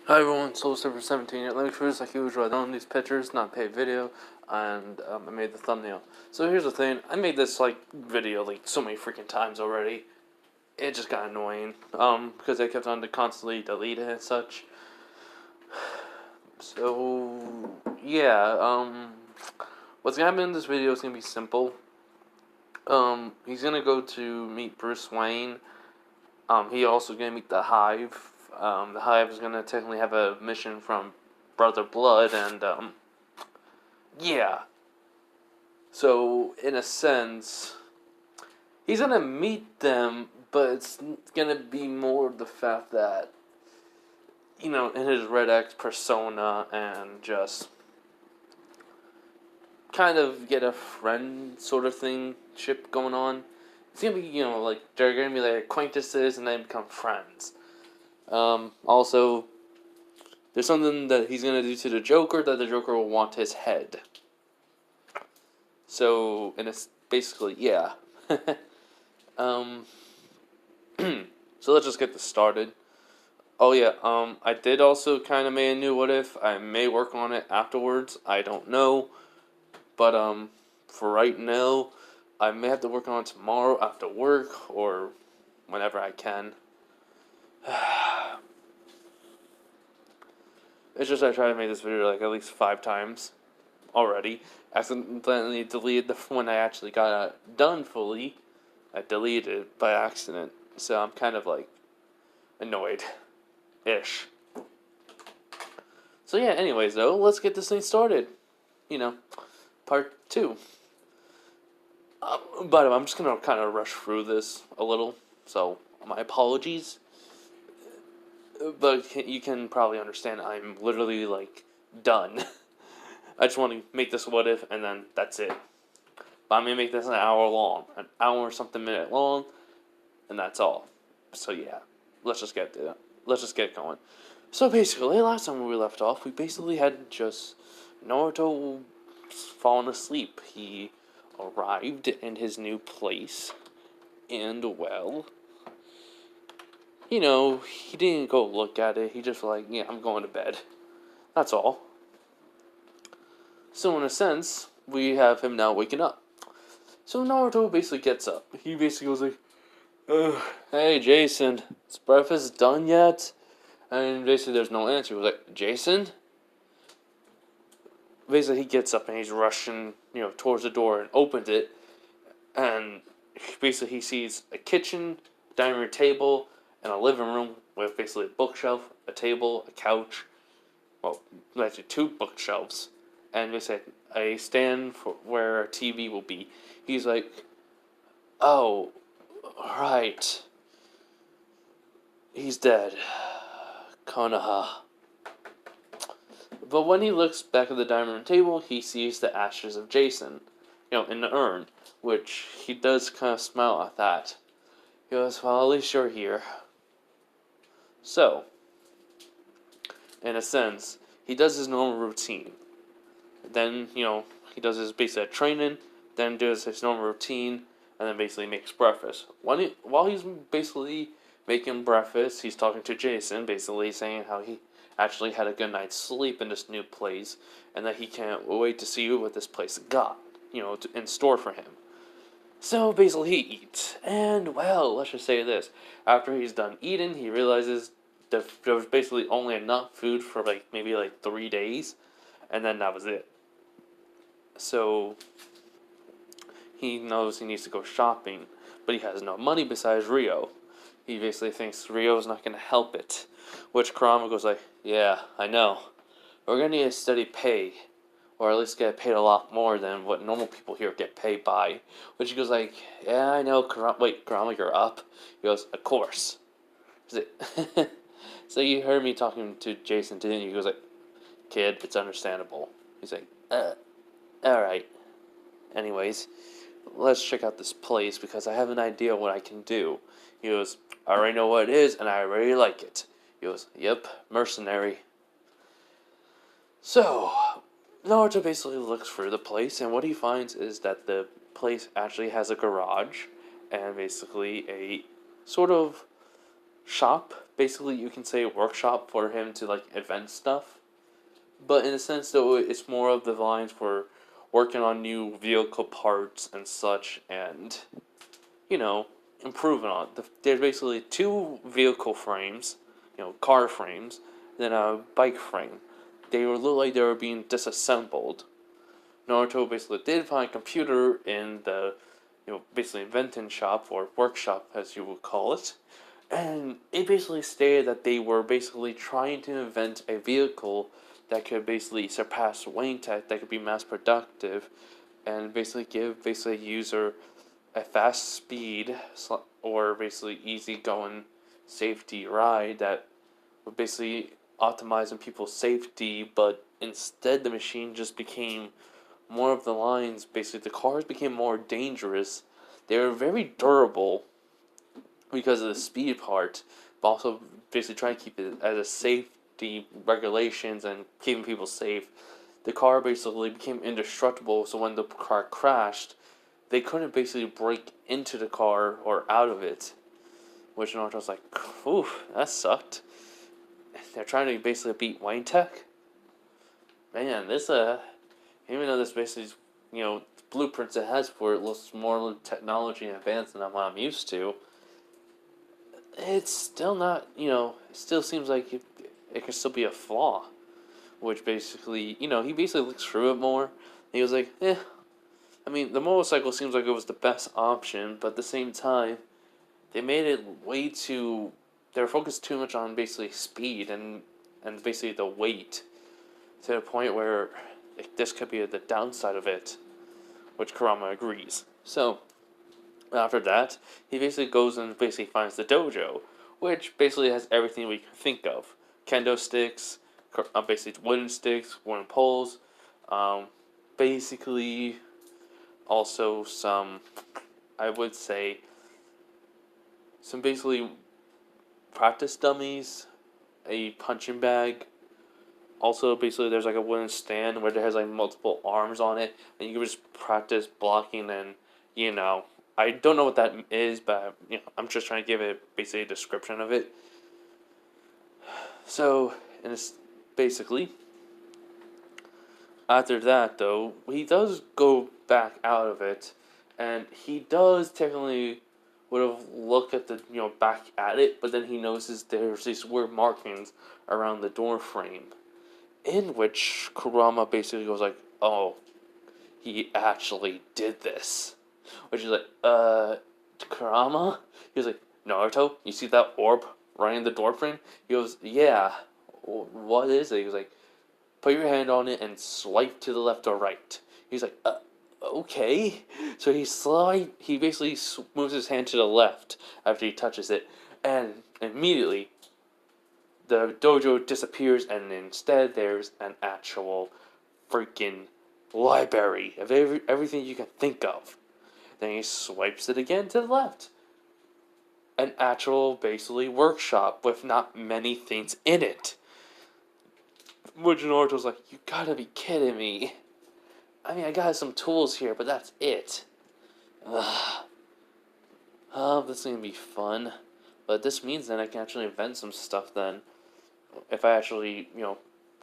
Hi everyone, Soul17 here. Let me first, like usual, I don't these pictures, not paid video, and I made the thumbnail. So here's the thing, I made this video so many freaking times already. It just got annoying, because I kept on to constantly delete it and such. So yeah, what's gonna happen in this video is gonna be simple. He's gonna go to meet Bruce Wayne. He also gonna meet the Hive. The Hive is gonna technically have a mission from Brother Blood, and yeah. So in a sense, he's gonna meet them, but it's gonna be more the fact that in his Red X persona and just kind of get a friend sort of thing ship going on. It's gonna be they're gonna be like acquaintances and then become friends. Also, there's something that he's gonna do to the Joker that the Joker will want his head. So, and it's basically, yeah. So let's just get this started. Oh yeah, I did also kind of make a new what if. I may work on it afterwards. I don't know, but for right now, I may have to work on it tomorrow after work or whenever I can. It's just I tried to make this video at least 5 times already. Accidentally deleted the when I actually got it done fully. I deleted it by accident, so I'm kind of annoyed-ish. So yeah, anyways though, let's get this thing started. Part 2. By the way, I'm just gonna kind of rush through this a little, so my apologies. But you can probably understand I'm literally done. I just want to make this what if, and then that's it. But I'm gonna make this an hour long, an hour or something minute long, and that's all. So yeah, let's just get going. So basically, last time we left off, we basically had just Naruto fallen asleep. He arrived in his new place, and he didn't go look at it. He just yeah, I'm going to bed. That's all. So in a sense, we have him now waking up. So Naruto basically gets up. He basically goes hey Jason, is breakfast done yet? And basically there's no answer. He was like, Jason? Basically he gets up and he's rushing, towards the door and opens it. And basically he sees a kitchen, dining room table, and a living room with basically a bookshelf, a table, a couch. Well, actually 2 bookshelves. And basically a stand for where a TV will be. He's like, oh, right. He's dead. Konoha. But when he looks back at the dining room table, he sees the ashes of Jason, in the urn, which he does kind of smile at that. He goes, well, at least you're here. So, in a sense, he does his normal routine. Then, he does his basic training, then does his normal routine, and then basically makes breakfast. While he's basically making breakfast, he's talking to Jason, basically saying how he actually had a good night's sleep in this new place, and that he can't wait to see what this place got, in store for him. So basically he eats, and well, let's just say this. After he's done eating, he realizes that there was basically only enough food for maybe 3 days, and then that was it. So he knows he needs to go shopping, but he has no money besides Rio. He basically thinks Rio's not going to help it, which Kurama goes yeah, I know. We're going to need a steady pay, or at least get paid a lot more than what normal people here get paid by. Which he goes yeah, I know, wait, Kurama, you're up? He goes, of course. So you heard me talking to Jason, didn't you? He goes kid, it's understandable. He's alright. Anyways, let's check out this place because I have an idea what I can do. He goes, I already know what it is and I already like it. He goes, yep, mercenary. So, Naruto basically looks through the place and what he finds is that the place actually has a garage and basically a sort of shop. Basically, you can say workshop for him to like invent stuff. But in a sense, though, it's more of the lines for working on new vehicle parts and such, and you know, improving on. There's basically two vehicle frames, car frames, then a bike frame. They would look like they were being disassembled. Naruto basically did find a computer in the, basically inventing shop or workshop, as you would call it, and it basically stated that they were basically trying to invent a vehicle that could basically surpass Wayne Tech, that could be mass productive, and basically give basically a user a fast speed or basically easy going safety ride that would basically optimize on people's safety, but instead the machine just became more of the lines. Basically, the cars became more dangerous. They were very durable because of the speed part, but also basically trying to keep it as a safety regulations and keeping people safe. The car basically became indestructible, so when the car crashed, they couldn't basically break into the car or out of it. Which Naruto was like, oof, that sucked. They're trying to basically beat Wayne Tech. Man, this even though this basically, blueprints it has for it looks more technology and advanced than what I'm used to. It's still not, it still seems like it can still be a flaw. Which basically, he basically looks through it more. He was like, I mean, the motorcycle seems like it was the best option, but at the same time, they made it way too. They were focused too much on basically speed and basically the weight, to the point where this could be the downside of it, which Kurama agrees. So, after that, he basically goes and basically finds the dojo, which basically has everything we can think of: kendo sticks, basically wooden sticks, wooden poles, basically also some, I would say, some basically practice dummies, a punching bag. Also, basically, there's like a wooden stand where there has like multiple arms on it, and you can just practice blocking. And I don't know what that is, but I'm just trying to give it basically a description of it. So, and it's basically after that, though, he does go back out of it, and he does technically would have looked at the back at it, but then he notices there's these weird markings around the door frame, in which Kurama basically goes like, "Oh, he actually did this," which is like, Kurama? He was like, "Naruto, you see that orb right in the door frame?" He goes, "Yeah, what is it?" He was like, "Put your hand on it and swipe to the left or right." He's like, okay. So he basically moves his hand to the left after he touches it, and immediately the dojo disappears, and instead there's an actual freaking library of everything you can think of. Then he swipes it again to the left. An actual, basically, workshop with not many things in it. Which Naruto's like, you gotta be kidding me. I mean, I got some tools here, but that's it. Ugh. Oh, this is gonna be fun. But this means that I can actually invent some stuff then. If I actually,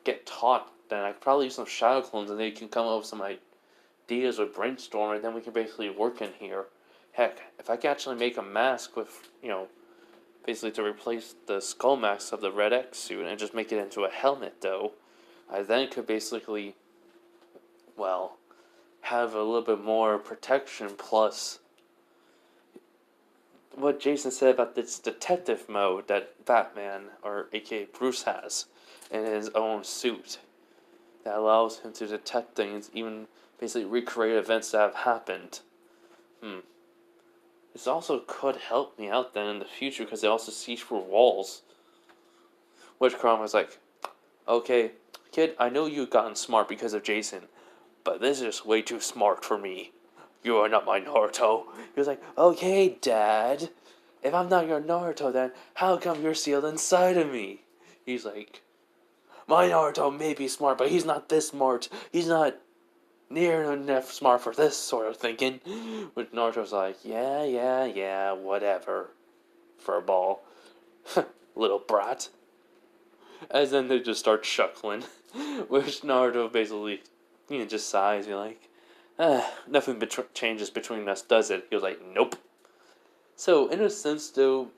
get taught, then I could probably use some shadow clones and they can come up with some ideas or brainstorm, and then we can basically work in here. Heck, if I can actually make a mask with, basically to replace the skull mask of the Red X suit and just make it into a helmet, though, I then could basically, well, have a little bit more protection, plus what Jason said about this detective mode that Batman, or aka Bruce, has in his own suit that allows him to detect things, even basically recreate events that have happened. This also could help me out then in the future because it also sees through walls. Which Kurama was like, okay, kid, I know you've gotten smart because of Jason, but this is just way too smart for me. You are not my Naruto. He was like, okay, Dad. If I'm not your Naruto, then how come you're sealed inside of me? He's like, my Naruto may be smart, but he's not this smart. He's not near enough smart for this sort of thinking. But Naruto's like, yeah, whatever. For a ball. Little brat. As then they just start chuckling, which Naruto basically, just sighs. You're like, nothing changes between us, does it? He was like, nope. So, in a sense, though,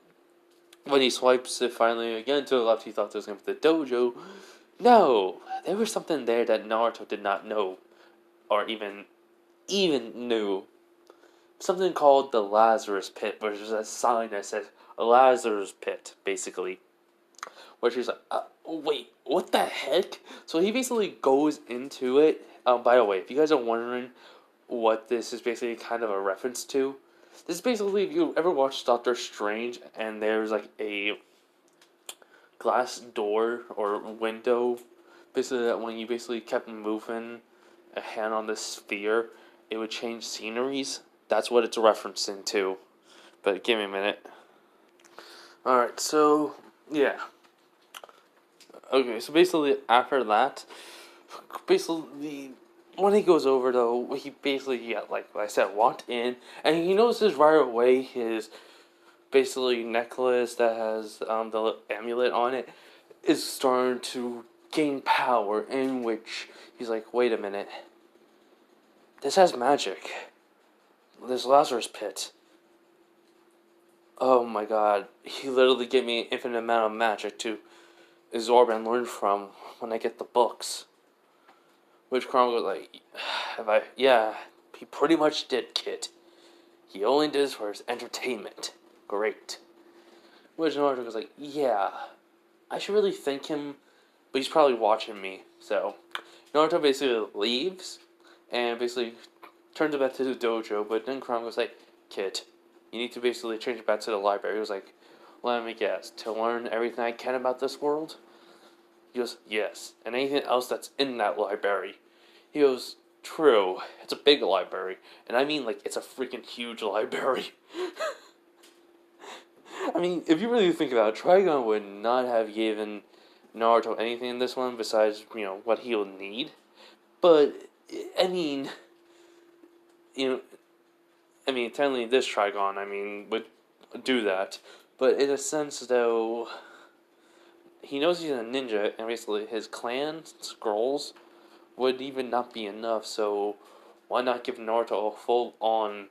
when he swipes it finally again to the left, he thought it was going to be the dojo. No, there was something there that Naruto did not know, or even knew. Something called the Lazarus Pit, which is a sign that says Lazarus Pit, basically. Where she's like, wait, what the heck? So he basically goes into it. By the way, if you guys are wondering what this is basically kind of a reference to, this is basically, if you ever watched Doctor Strange and there's like a glass door or window, basically that when you basically kept moving a hand on the sphere, it would change sceneries. That's what it's referencing to. But give me a minute. Alright, so, yeah. Okay, so basically after that, basically when he goes over though, he basically, like I said, walked in, and he notices right away his basically necklace that has the amulet on it is starting to gain power, in which he's like, wait a minute, this has magic. This Lazarus Pit. Oh my god, he literally gave me an infinite amount of magic to absorb and learn from when I get the books. Which Chrome was like, yeah, he pretty much did, kid. He only did this for his entertainment. Great. Which Naruto was like, yeah, I should really thank him, but he's probably watching me. So, Naruto basically leaves, and basically turns it back to the dojo, but then Chrome was like, kid, you need to basically change it back to the library. He was like, let me guess, to learn everything I can about this world? He goes, yes, and anything else that's in that library. He goes, true, it's a big library, and I mean, like, it's a freaking huge library. I mean, if you really think about it, Trigon would not have given Naruto anything in this one besides, what he'll need. But, I mean, technically this Trigon, would do that. But in a sense, though, he knows he's a ninja, and basically his clan scrolls would even not be enough, so why not give Naruto a full-on,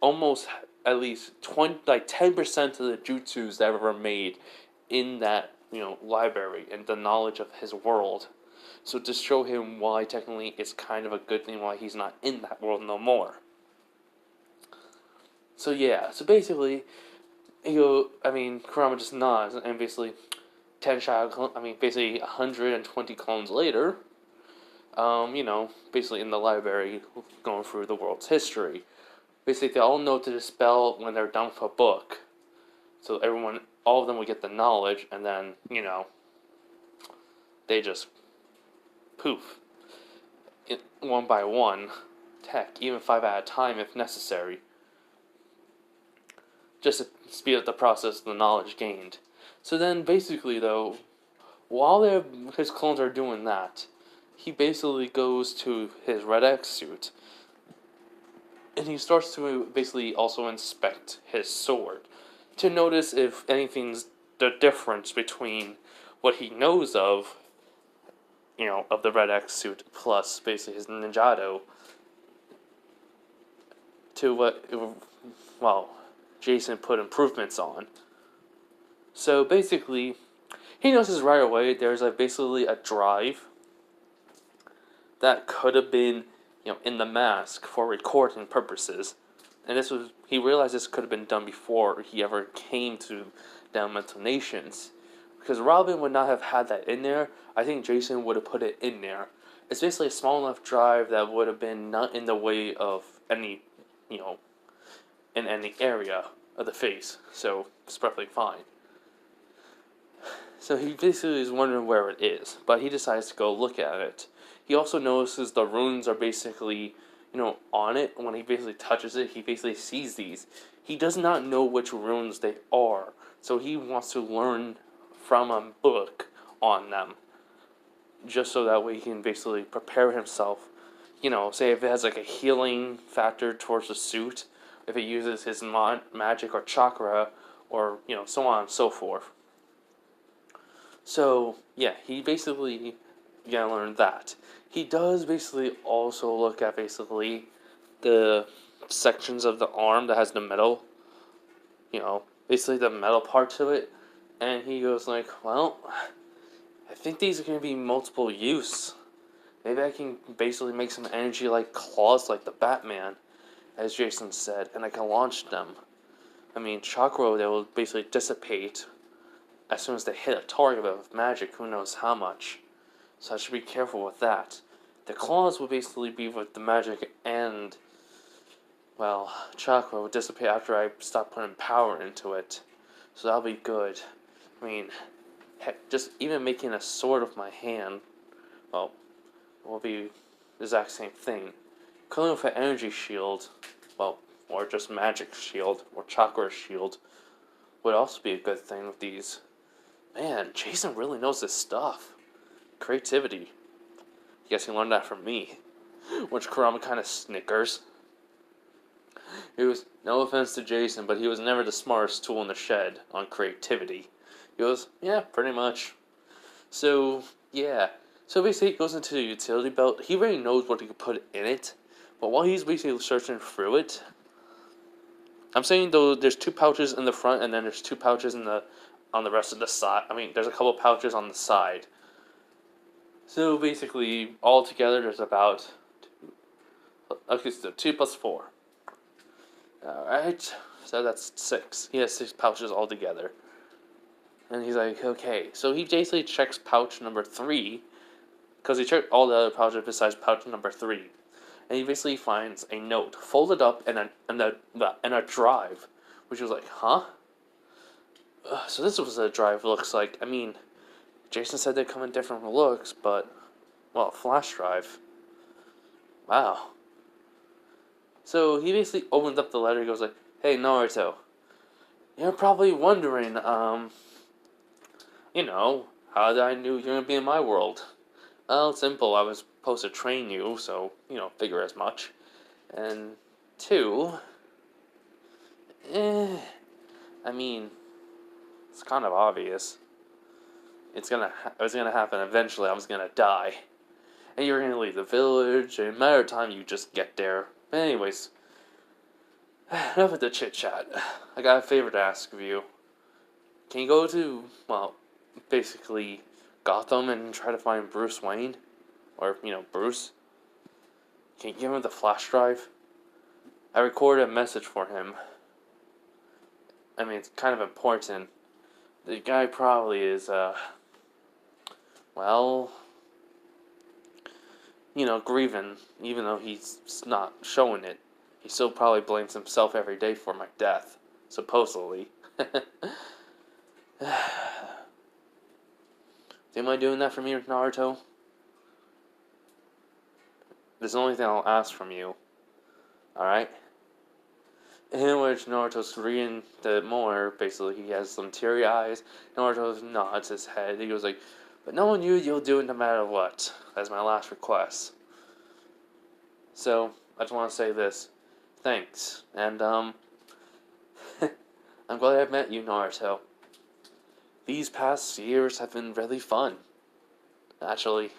almost at least 10% of the jutsus that were made in that, library, and the knowledge of his world. So to show him why technically it's kind of a good thing why he's not in that world no more. So yeah, so basically, Kurama just nods, and basically, basically 120 clones later, basically in the library, going through the world's history. Basically, they all know to dispel when they're done with a book. So all of them would get the knowledge, and then, they just poof. One by one, even 5 at a time if necessary. Just to speed up the process of the knowledge gained. So then, basically, though, while his clones are doing that, he basically goes to his Red X suit, and he starts to basically also inspect his sword to notice if anything's the difference between what he knows of the Red X suit plus basically his Ninjato to what, Jason put improvements on. So basically, he notices right away there's basically a drive that could have been, in the mask for recording purposes. And he realized this could have been done before he ever came to the Elemental Nations. Because Robin would not have had that in there. I think Jason would have put it in there. It's basically a small enough drive that would have been not in the way of any, in any area of the face. So it's perfectly fine. So he basically is wondering where it is, but he decides to go look at it. He also notices the runes are basically, on it. When he basically touches it, he basically sees these. He does not know which runes they are, so he wants to learn from a book on them. Just so that way he can basically prepare himself. Say if it has a healing factor towards the suit, if it uses his magic or chakra, or, so on and so forth. So, yeah, he basically, learned that. He does basically also look at basically the sections of the arm that has the metal, basically the metal part to it, and he goes like, well, I think these are going to be multiple use. Maybe I can basically make some energy like claws like the Batman, as Jason said, and I can launch them. I mean, chakra, they will basically dissipate as soon as they hit a target, but with magic, who knows how much. So I should be careful with that. The claws will basically be with the magic and, well, chakra will dissipate after I stop putting power into it. So that'll be good. I mean, heck, just even making a sword with my hand, well, will be the exact same thing. Killing with an energy shield, well, or just magic shield, or chakra shield, would also be a good thing with these. Man, Jason really knows his stuff. Creativity. I guess he learned that from me. Which Kurama kind of snickers. It was, no offense to Jason, but he was never the smartest tool in the shed on creativity. He goes, yeah, pretty much. So, yeah. So basically, he goes into the utility belt. He already knows what he could put in it. But while he's basically searching through it, I'm saying though there's 2 pouches in the front, and then there's 2 pouches on the rest of the side. I mean, there's a couple pouches on the side. So basically, all together, there's about 2 plus 4. Alright, so that's 6. He has 6 pouches altogether. And he's like, okay. So he basically checks pouch number 3, because he checked all the other pouches besides pouch number 3. And he basically finds a note folded up in a drive, which was like, huh? So this was a drive looks like. I mean, Jason said they come in different looks, but, well, flash drive. Wow. So he basically opens up the letter. He goes like, hey, Naruto, you're probably wondering, how did I knew you were going to be in my world? Well, it's simple. I was supposed to train you, so, figure as much. And 2, I mean, it's kind of obvious. It was gonna happen eventually. I was gonna die. And you're gonna leave the village, and in a matter of time, you just get there. But anyways, enough with the chit-chat. I got a favor to ask of you. Can you go to, well, basically Gotham and try to find Bruce Wayne? Or, Bruce? Can you give him the flash drive? I recorded a message for him. I mean, it's kind of important. The guy probably is, well, grieving, even though he's not showing it. He still probably blames himself every day for my death, supposedly. Do you mind doing that for me, Naruto? This is the only thing I'll ask from you. Alright? In which Naruto's reading the more, basically he has some teary eyes. Naruto nods his head. He goes like, but knowing you'll do it no matter what. That's my last request. So, I just want to say this. Thanks. And, I'm glad I've met you, Naruto. These past years have been really fun. Actually.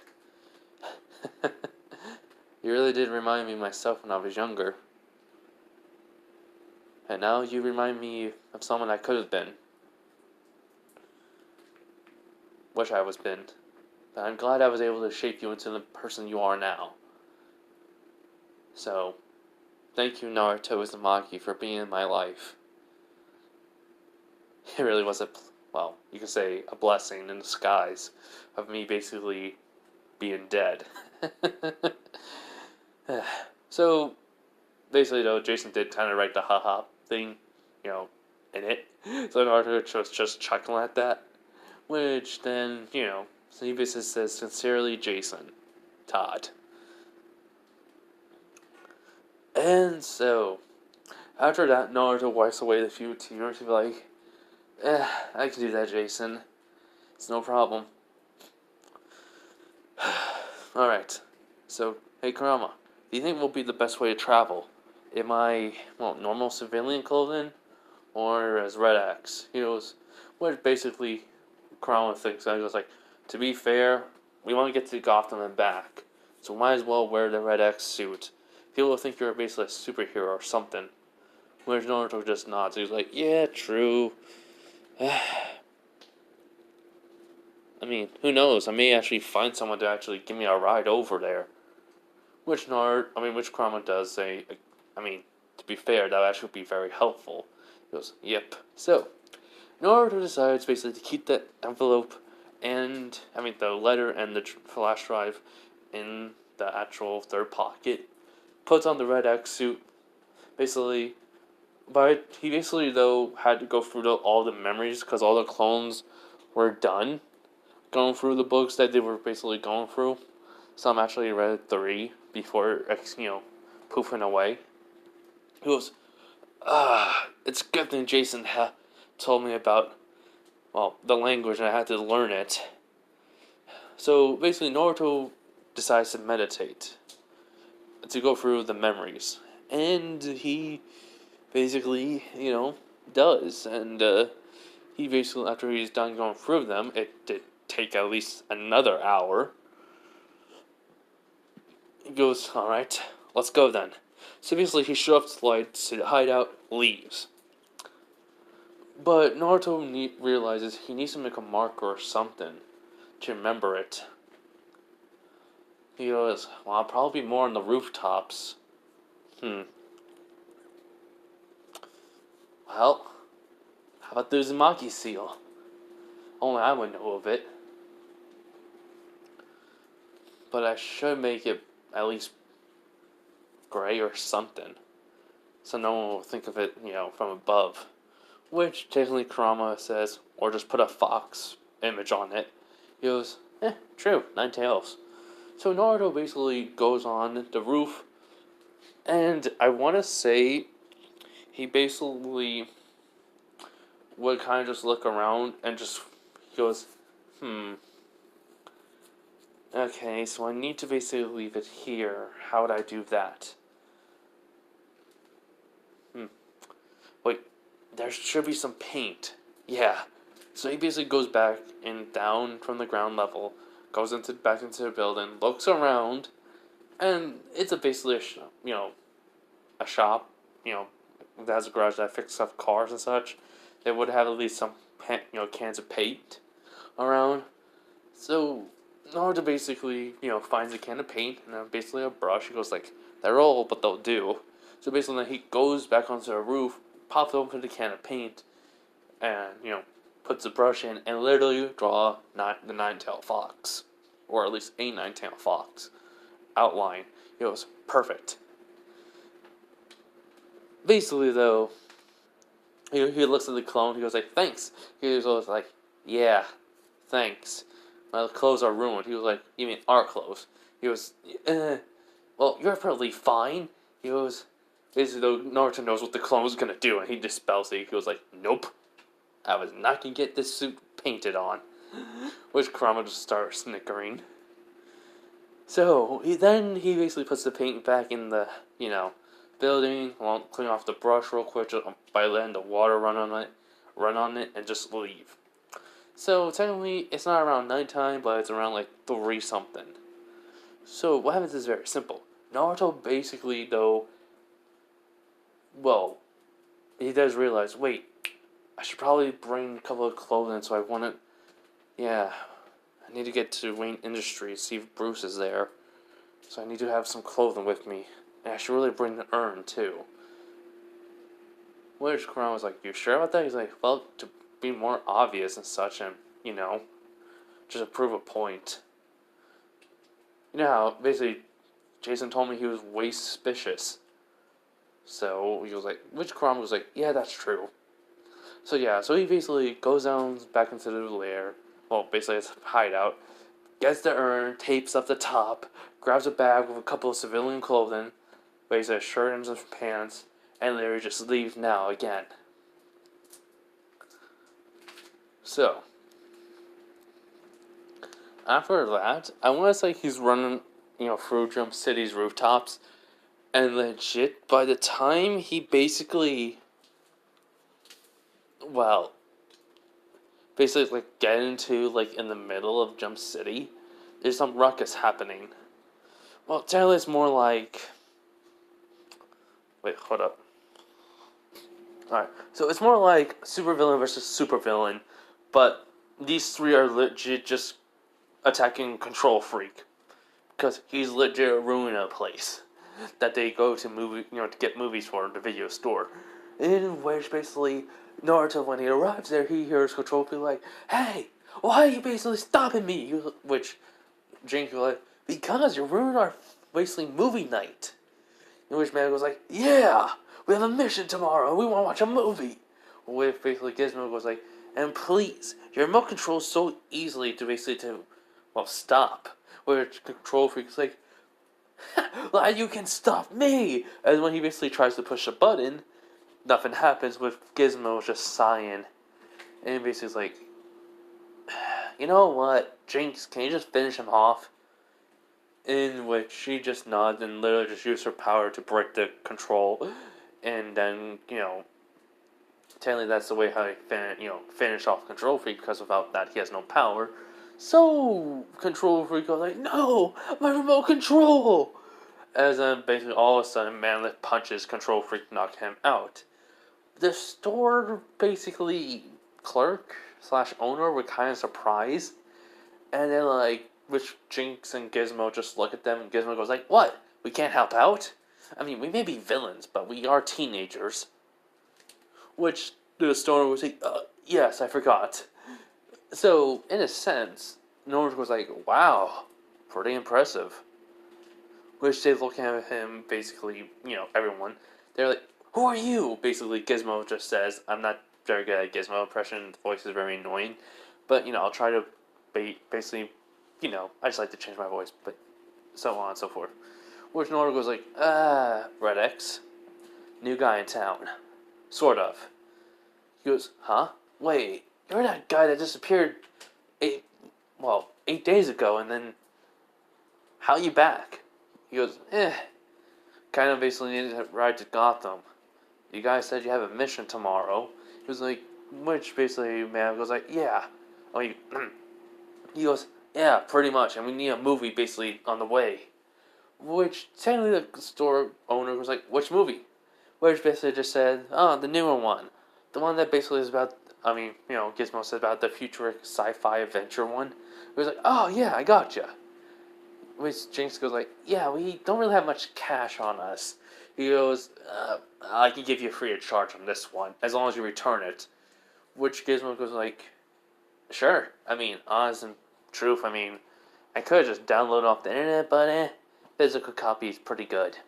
You really did remind me of myself when I was younger. And now you remind me of someone I could have been. Wish I was been. But I'm glad I was able to shape you into the person you are now. So, thank you, Naruto Uzumaki, for being in my life. It really was well, you could say a blessing in disguise of me basically being dead. So, basically though, Jason did kind of write the haha thing, in it. So Naruto was just chuckling at that. Which then, so he basically says, sincerely, Jason. Todd. And so, after that, Naruto wipes away the few tears. He'll be like, I can do that, Jason. It's no problem. Alright. So, hey, Kurama, do you think what will be the best way to travel? In my, normal civilian clothing? or as Red X. He goes, what basically Kurama thinks. And he goes like, to be fair, we want to get to Gotham and back, so might as well wear the Red X suit. People will think you're basically a superhero or something. Whereas Naruto just nods. He's like, yeah, true. I mean, who knows? I may actually find someone to actually give me a ride over there. Which Kurama does say. I mean, to be fair, that would actually be very helpful. He goes, yep. So, Naruto decides basically to keep the envelope and, the letter and the flash drive in the actual third pocket. Puts on the Red X suit, basically. But he basically, though, had to go through all the memories because all the clones were done. Going through the books that they were basically going through. Some actually read 3 before, poofing away. He goes, it's a good thing Jason told me about, the language and I had to learn it. So basically, Naruto decides to meditate to go through the memories. And he basically, does. And he basically, after he's done going through them, it did take at least another hour. He goes, alright, let's go then. So basically, he shoves the lights to the hideout, leaves. But Naruto realizes he needs to make a marker or something to remember it. He goes, well, I'll probably be more on the rooftops. Well, how about the Uzumaki seal? Only I would know of it. But I should make it at least gray or something, so no one will think of it, from above. Which technically Kurama says, or just put a fox image on it. He goes, true, 9 tails. So Naruto basically goes on the roof, and I want to say he basically would kind of just look around and just goes, okay, so I need to basically leave it here. How would I do that? Wait, there should be some paint. Yeah. So he basically goes back and down from the ground level, goes back into the building, looks around, and it's basically a shop, that has a garage that fixes up cars and such. They would have at least some, cans of paint around. So Naruto basically, finds a can of paint and then basically a brush. He goes like, they're old, but they'll do. So basically, then he goes back onto the roof, pops open the can of paint, and, puts the brush in and literally draw the nine-tailed fox. Or at least a nine-tailed fox outline. It was perfect. Basically, though, he looks at the clone, he goes like, thanks. He goes like, yeah, thanks. My clothes are ruined. He was like, you mean our clothes? He goes, well, you're probably fine. He goes, basically, though, Naruto knows what the clone was gonna do, and he dispels it. He goes like, nope, I was not gonna get this suit painted on. Which Kurama just starts snickering. So, he basically puts the paint back in the, building, clean off the brush real quick, just by letting the water run on it, and just leave. So, technically, it's not around nighttime, but it's around, 3 something. So, what happens is very simple. Naruto basically, though, he does realize, wait, I should probably bring a couple of clothing, so I need to get to Wayne Industries, see if Bruce is there. So I need to have some clothing with me. And I should really bring the urn, too. Which Kurama was like, you sure about that? He's like, well, to be more obvious and such, and, just to prove a point. You know how, basically, Jason told me he was way suspicious. So, he was like, which Kurama was like, yeah, that's true. So he basically goes down back into the lair. Well, basically it's a hideout. Gets the urn, tapes up the top, grabs a bag with a couple of civilian clothing, basically a shirt and some pants, and literally just leaves now again. So, after that, I want to say he's running, through Jump City's rooftops, and legit, by the time he basically well, basically, like, get into, like, in the middle of Jump City. There's some ruckus happening. Well, technically it's more like... Wait, hold up. Alright, so it's more like supervillain versus supervillain, but these three are legit just attacking Control Freak. Because he's legit ruining a place that they go to to get movies for the video store. In which basically Naruto, when he arrives there, he hears Control Freak like, "Hey, why are you basically stopping me?" Which Jinx was like, "Because you're ruining our basically movie night." In which man goes like, "Yeah, we have a mission tomorrow. We want to watch a movie." With basically Gizmo goes like, "And please, your remote controls so easily to stop." Where Control Freak's like, "Like you can stop me!" And when he basically tries to push a button, nothing happens. With Gizmo just sighing, and basically like, "You know what, Jinx? Can you just finish him off?" In which she just nods and literally just used her power to break the control, and then technically that's the way how he finish off Control Freak, because without that he has no power. So Control Freak goes like, "No, my remote control!" As then basically all of a sudden Manlet punches Control Freak, knock him out. The store basically clerk slash owner were kind of surprised, and then like, which Jinx and Gizmo just look at them, and Gizmo goes like, "What? We can't help out? I mean, we may be villains, but we are teenagers." Which the store was like, "Yes, I forgot." So, in a sense, Norman was like, "Wow, pretty impressive." Which they look at him, basically, everyone. They're like, "Who are you?" Basically, Gizmo just says, "I'm not very good at Gizmo impression. The voice is very annoying. But, I'll try to basically, I just like to change my voice." But so on and so forth. Which Norman goes like, Red X, new guy in town. Sort of. He goes, "Huh? Wait, you're that guy that disappeared 8 days ago, and then how you back?" He goes, kind of basically needed to ride to Gotham. You guys said you have a mission tomorrow. He was like, which basically, man goes like, "Yeah." I mean, he goes, "Yeah, pretty much, and we need a movie basically on the way." Which, technically the store owner was like, "Which movie?" Which basically just said, "Oh, the newer one. The one that basically is about, Gizmo said about the futuristic sci-fi adventure one." He was like, "Oh, yeah, I gotcha." Which Jinx goes like, "Yeah, we don't really have much cash on us." He goes, "I can give you free of charge on this one, as long as you return it." Which Gizmo goes like, "Sure. I mean, honest and truth, I could just download it off the internet, but physical copy is pretty good."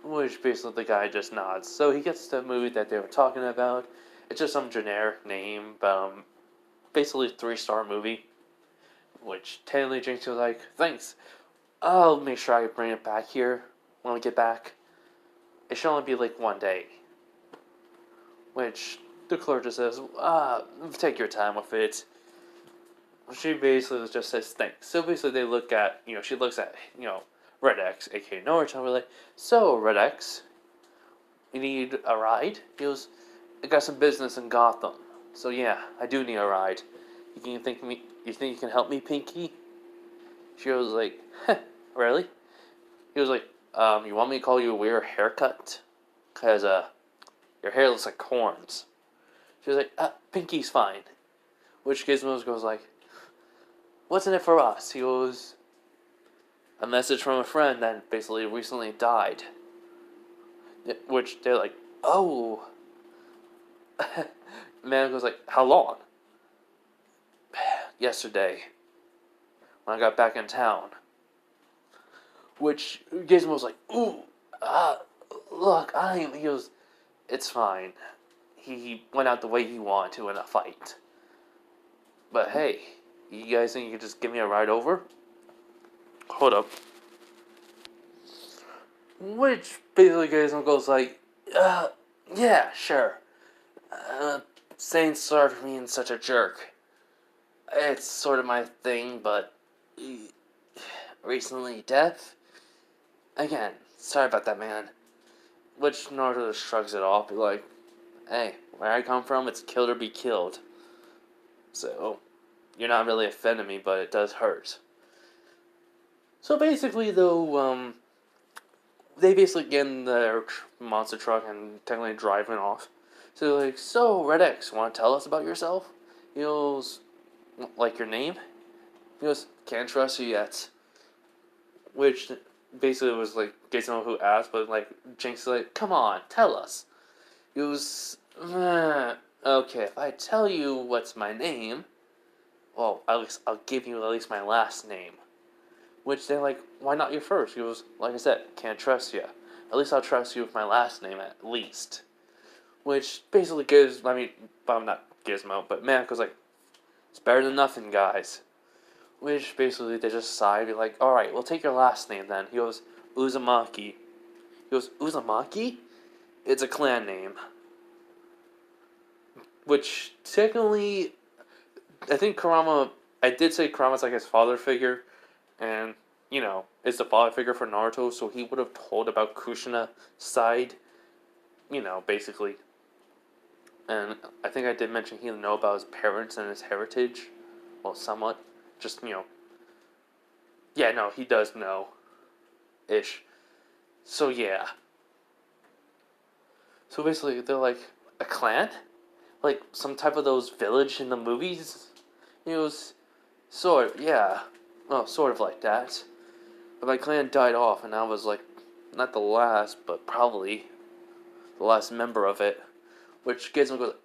Which basically the guy just nods. So he gets the movie that they were talking about. It's just some generic name, but basically a 3-star movie. Which technically Jinx was like, "Thanks. I'll make sure I bring it back here when we get back. It should only be like 1 day." Which the clerk just says, "Take your time with it." She basically just says thanks. So basically they look at, she looks at, Red X, aka Naruto, we're like, "So, Red X, you need a ride?" He goes, "I got some business in Gotham. So yeah, I do need a ride. You think you can help me, Pinky?" She was like, "Really?" He was like, "You want me to call you a weird haircut? Because, your hair looks like horns." She was like, "Pinky's fine." Which Gizmo goes like, "What's in it for us?" He goes, "A message from a friend that basically recently died." Which they're like, "Oh." Man goes like, "How long?" "Yesterday, when I got back in town." Which Gizmo's like, "Ooh, look, he goes, "It's fine. He went out the way he wanted to in a fight. But hey, you guys think you could just give me a ride over?" Hold up. Which basically Gizmo goes like, "Yeah, sure. Saying sorry for being such a jerk. It's sort of my thing, but recently death? Again, sorry about that, man." Which Naruto just shrugs it off, like, hey, where I come from, it's killed or be killed. So, you're not really offending me, but it does hurt. So basically, though, they basically get in their monster truck and technically driving off. So like, so Red X, want to tell us about yourself? He goes, like your name? He goes, can't trust you yet. Which basically was like Jason who asked, but like Jinx is like, come on, tell us. He goes, okay, if I tell you what's my name, well, at least I'll give you at least my last name. Which they're like, why not your first? He goes, like I said, can't trust you. At least I'll trust you with my last name at least. Which basically gives, I'm not Gizmo, but man goes like, it's better than nothing, guys. Which basically they just sigh, be like, alright, we'll take your last name then. He goes, Uzumaki. He goes, Uzumaki? It's a clan name. Which technically, I think Kurama, I did say Kurama's like his father figure, and, is the father figure for Naruto, so he would have told about Kushina's side, basically. And I think I did mention he didn't know about his parents and his heritage. Well, somewhat. Just, Yeah, no, he does know. Ish. So, yeah. So basically, they're like, a clan? Like, some type of those village in the movies? It was, yeah. Well, sort of like that. But my clan died off, and I was like, not the last, but probably the last member of it. Which Gizmo goes,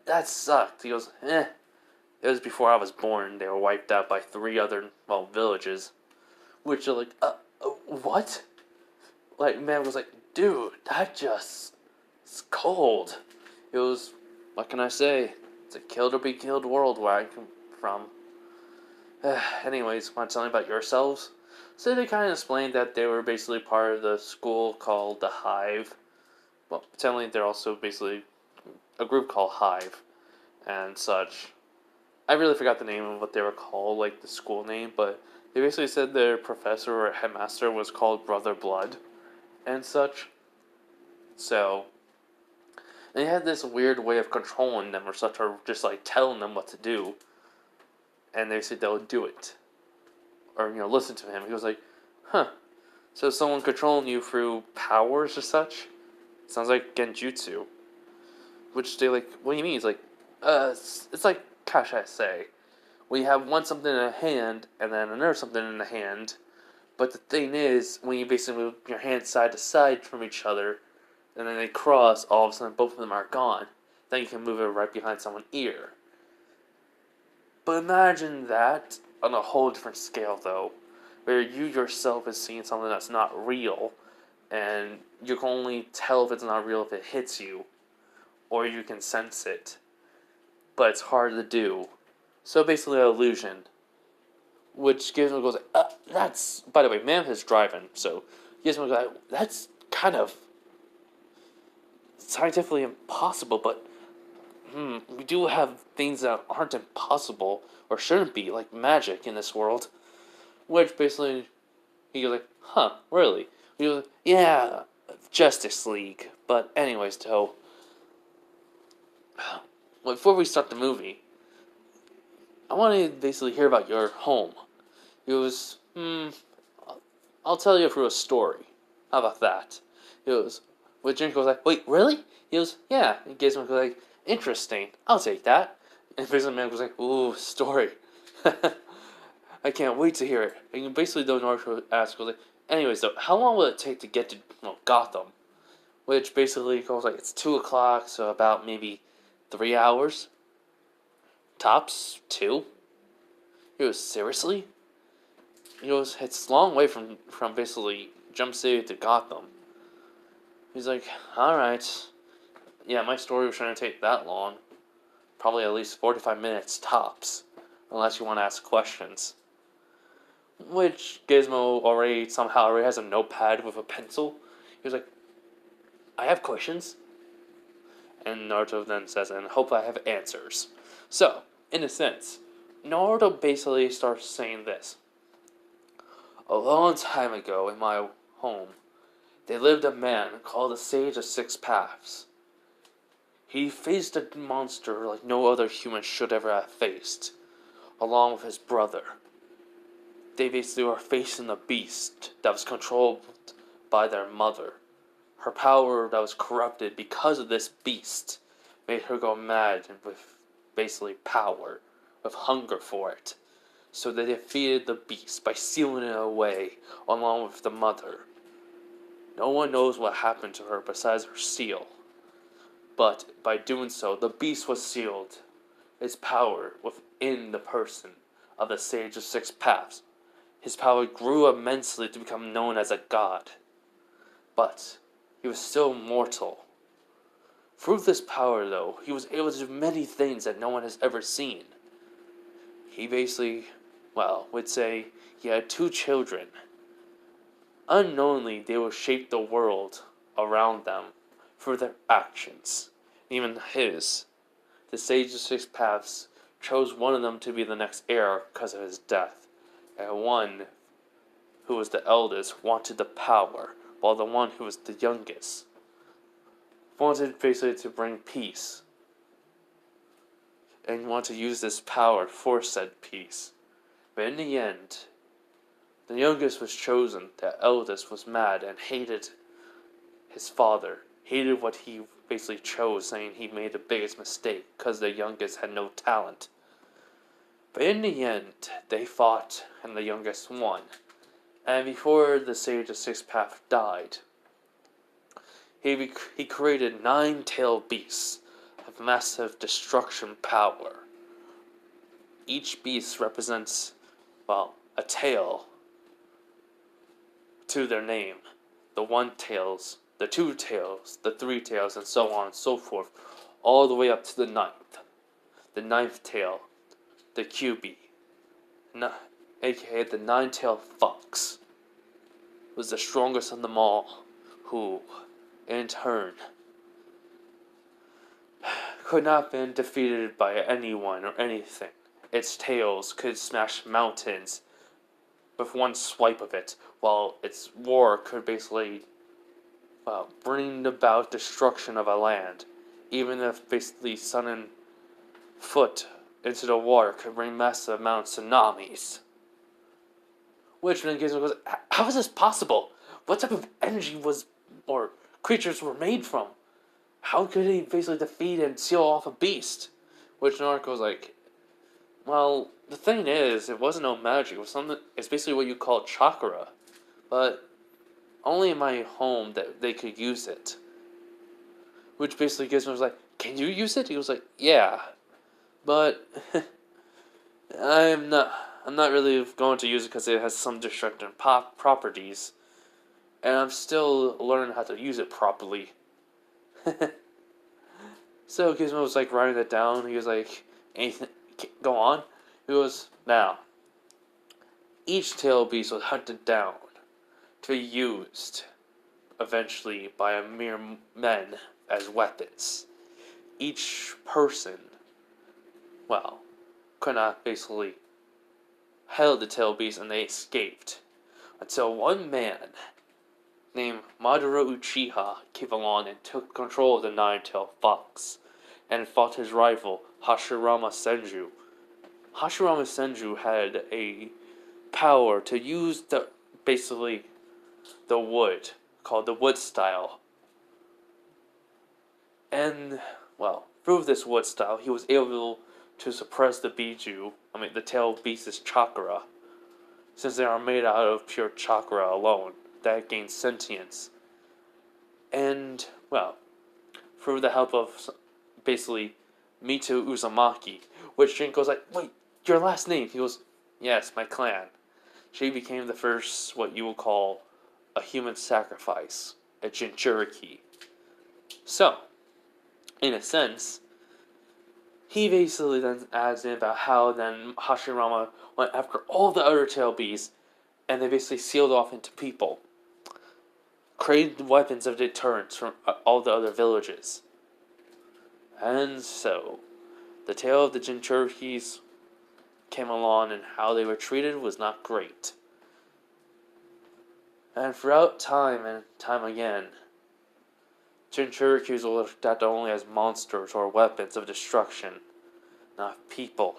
that sucked. He goes, It was before I was born. They were wiped out by 3 other, villages. Which are like, what? Like, man was like, dude, that just, it's cold. It was, what can I say? It's a killed or be killed world where I come from. Anyways, want to tell me about yourselves? So they kind of explained that they were basically part of the school called the Hive. Well, technically they're also basically a group called Hive and such. I really forgot the name of what they were called, like the school name, but they basically said their professor or headmaster was called Brother Blood and such. So, they had this weird way of controlling them or such, or just like telling them what to do. And they said they'll do it. Or, listen to him. He was like, huh. So someone controlling you through powers or such? Sounds like Genjutsu. Which they like, what do you mean? He's like, it's like, how should I say? When you have one something in a hand, and then another something in the hand. But the thing is, when you basically move your hands side to side from each other, and then they cross, all of a sudden both of them are gone. Then you can move it right behind someone's ear. But imagine that on a whole different scale, though, where you yourself is seeing something that's not real, and you can only tell if it's not real if it hits you, or you can sense it. But it's hard to do. So basically an illusion. Which Gizmo goes, that's, by the way, Mammoth is driving, so Gizmo goes, that's kind of scientifically impossible, but we do have things that aren't impossible, or shouldn't be, like magic in this world. Which basically, he goes like, huh, really? He goes, yeah, Justice League. But anyways, though, before we start the movie, I want to basically hear about your home. He goes, I'll tell you through a story. How about that? He goes, but Jin goes like, wait, really? He goes, yeah. And Gizmo goes like, interesting. I'll take that. And basically Man goes like, ooh, story. I can't wait to hear it. And basically though Naruto asks, goes like, anyways though, how long will it take to get to Gotham? Which basically goes like, it's 2 o'clock, so about maybe 3 hours. Tops 2. He goes, seriously? He goes, it's a long way from basically Jump City to Gotham. He's like, alright. Yeah, my story shouldn't take that long. Probably at least 45 minutes tops. Unless you want to ask questions. Which Gizmo somehow already has a notepad with a pencil. He was like, I have questions. And Naruto then says, and hope I have answers. So, in a sense, Naruto basically starts saying this. A long time ago in my home, there lived a man called the Sage of Six Paths. He faced a monster like no other human should ever have faced, along with his brother. They basically were facing a beast that was controlled by their mother. Her power that was corrupted because of this beast made her go mad with basically power, with hunger for it. So they defeated the beast by sealing it away along with the mother. No one knows what happened to her besides her seal. But by doing so, the beast was sealed. Its power within the person of the Sage of Six Paths. His power grew immensely to become known as a god. But he was still mortal. Through this power, though, he was able to do many things that no one has ever seen. He basically, would say he had 2 children. Unknowingly, they will shape the world around them through their actions. Even his. The Sage of Six Paths chose one of them to be the next heir because of his death. And one, who was the eldest, wanted the power, while the one who was the youngest wanted basically to bring peace. And wanted to use this power for said peace. But in the end, the youngest was chosen, the eldest was mad and hated his father. Hated what he basically chose, saying he made the biggest mistake because the youngest had no talent. But in the end, they fought and the youngest won. And before the Sage of Six Paths died, he created 9-tailed beasts of massive destruction power. Each beast represents, a tail to their name. The 1 tails, the 2 tails, the 3 tails, and so on and so forth, all the way up to the 9th. The 9th tail, the QB, aka the 9-tailed fox, was the strongest of them all, who, in turn, could not have been defeated by anyone or anything. Its tails could smash mountains with one swipe of it, while its roar could basically bring about destruction of a land. Even if basically sudden foot into the water could bring massive amounts of tsunamis. Which then gives me goes, how is this possible? What type of energy or creatures were made from? How could he basically defeat and seal off a beast? Which Naruto was like, well, the thing is, it wasn't no magic. It was something. It's basically what you call chakra, but only in my home that they could use it. Which basically gives me was like, can you use it? He was like, yeah, but I'm not really going to use it because it has some destructive properties, and I'm still learning how to use it properly. So Gizmo was like writing it down. He was like, anything, go on. He goes, now, each tail beast was hunted down to be used eventually by a mere men as weapons. Each person, could not basically held the tail beast and they escaped. Until one man named Madara Uchiha came along and took control of the 9-tailed fox and fought his rival, Hashirama Senju. Hashirama Senju had a power to use the wood, called the wood style. And, through this wood style, he was able to suppress the the tail beast's chakra, since they are made out of pure chakra alone, that gains sentience. And, through the help of, Mito Uzumaki, which Jin goes like, wait, your last name? He goes, yes, my clan. She became the first, what you will call, a human sacrifice, a Jinchuriki. So, in a sense, he basically then adds in about how then Hashirama went after all the other tail beasts, and they basically sealed off into people, created weapons of deterrence from all the other villages. And so, the tale of the Jinchurikis came along, and how they were treated was not great. And throughout time and time again, Jinchurikis were looked at only as monsters or weapons of destruction, not people.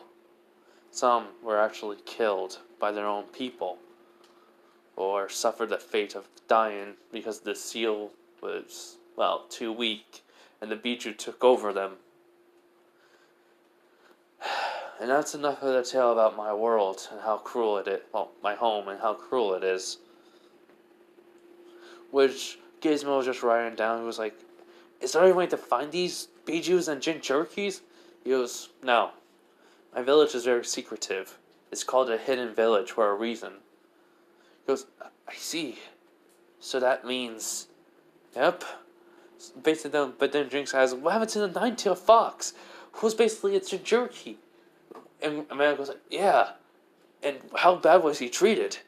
Some were actually killed by their own people, or suffered the fate of dying because the seal was, well, too weak, and the Bijuu took over them. And that's enough of the tale about my world and how cruel it is. Well, my home and how cruel it is. Which Gizmo was just writing down. He was like, "Is there any way to find these Bijus and Jinchurikis?" He goes, "No. My village is very secretive. It's called a hidden village for a reason." He goes, "I see. So that means, yep." Basically, but then Jinx asks, "What happened to the nine-tailed fox? Who's basically a Jinchuriki?" And Amanda goes like, "Yeah. And how bad was he treated?"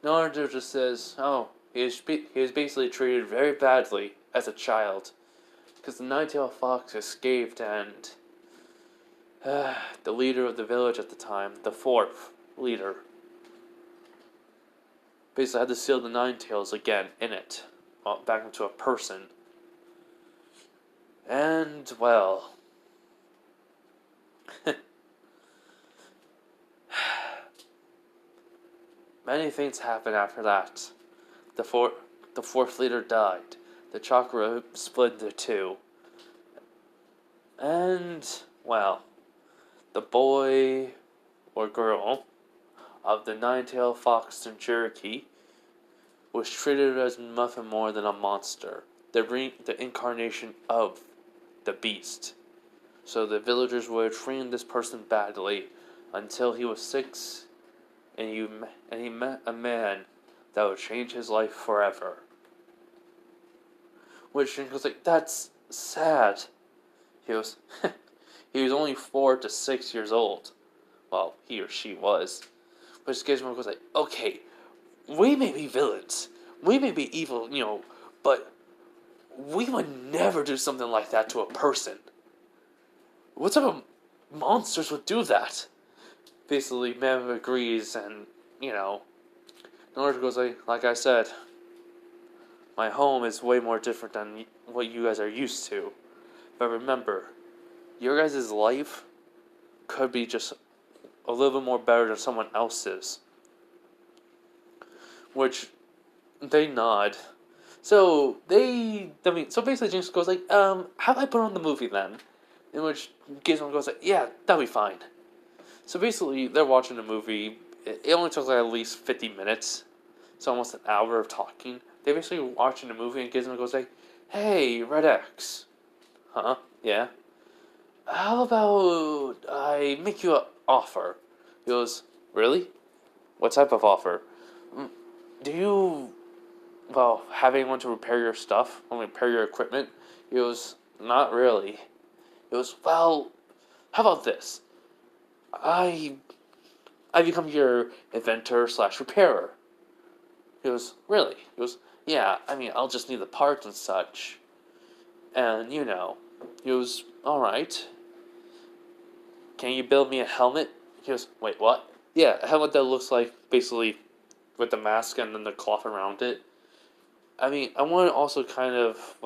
Naruto just says, "Oh, he was basically treated very badly as a child, because the nine-tailed fox escaped, and the leader of the village at the time, the fourth leader, basically had to seal the nine tails again in it, back into a person. And well." Many things happened after that. The fourth leader died. The chakra split into two. And, well, the boy or girl of the nine-tailed fox and Cherokee was treated as nothing more than a monster, the incarnation of the beast. So the villagers were treating this person badly until he was 6, and he met a man that would change his life forever. Which he was like, "That's sad." He was he was only 4 to 6 years old. Well, he or she was. But Gizmo was like, "Okay, we may be villains, we may be evil, but we would never do something like that to a person. What type of monsters would do that?" Basically, Mam agrees, and, Naruto goes like I said, my home is way more different than what you guys are used to. But remember, your guys' life could be just a little bit more better than someone else's. Which, they nod. So basically Jinx goes like, how do I put on the movie then? In which Gizmo goes like, "Yeah, that'll be fine." So basically, they're watching the movie. It only took like at least 50 minutes. It's almost an hour of talking. They're basically watching the movie, and Gizmo goes like, "Hey, Red X." "Huh? Yeah? How about I make you an offer?" He goes, "Really? What type of offer?" "Do you, have anyone to repair your stuff? Or repair your equipment?" He goes, "Not really." He goes, "Well, how about this? I become your inventor slash repairer." He goes, "Really?" He goes, "Yeah, I'll just need the parts and such." And, he goes, "Alright. Can you build me a helmet?" He goes, "Wait, what?" "Yeah, a helmet that looks like, basically, with the mask and then the cloth around it. I want to also kind of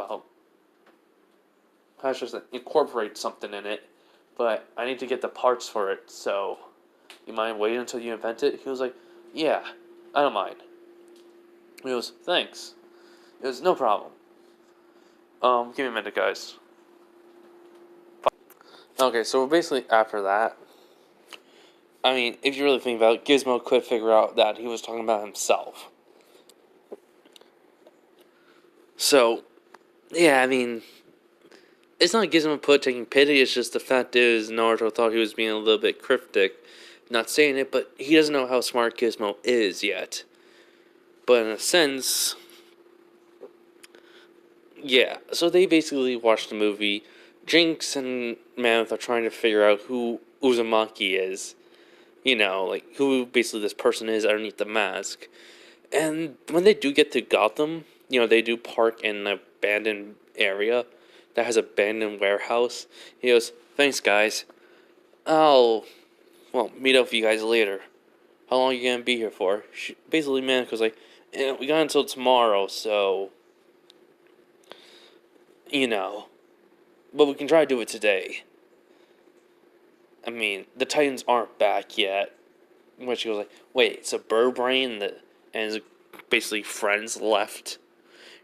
just incorporate something in it, but I need to get the parts for it, so you mind waiting until you invent it?" He was like, "Yeah, I don't mind." He goes, "Thanks." He goes, "No problem. Give me a minute, guys." Okay, so basically after that, if you really think about it, Gizmo could figure out that he was talking about himself. So, yeah, it's not Gizmo taking pity, it's just the fact is Naruto thought he was being a little bit cryptic, not saying it, but he doesn't know how smart Gizmo is yet. But in a sense, yeah, so they basically watched the movie. Jinx and Mammoth are trying to figure out who Uzumaki is. Who basically this person is underneath the mask. And when they do get to Gotham, they do park in an abandoned area that has an abandoned warehouse. He goes, "Thanks, guys. I'll, meet up with you guys later. How long are you going to be here for?" Basically, Mammoth was like, "We got until tomorrow, so..." you know, but we can try to do it today. I mean, the Titans aren't back yet. Which he was like, wait, it's a bird brain that and his basically friends left.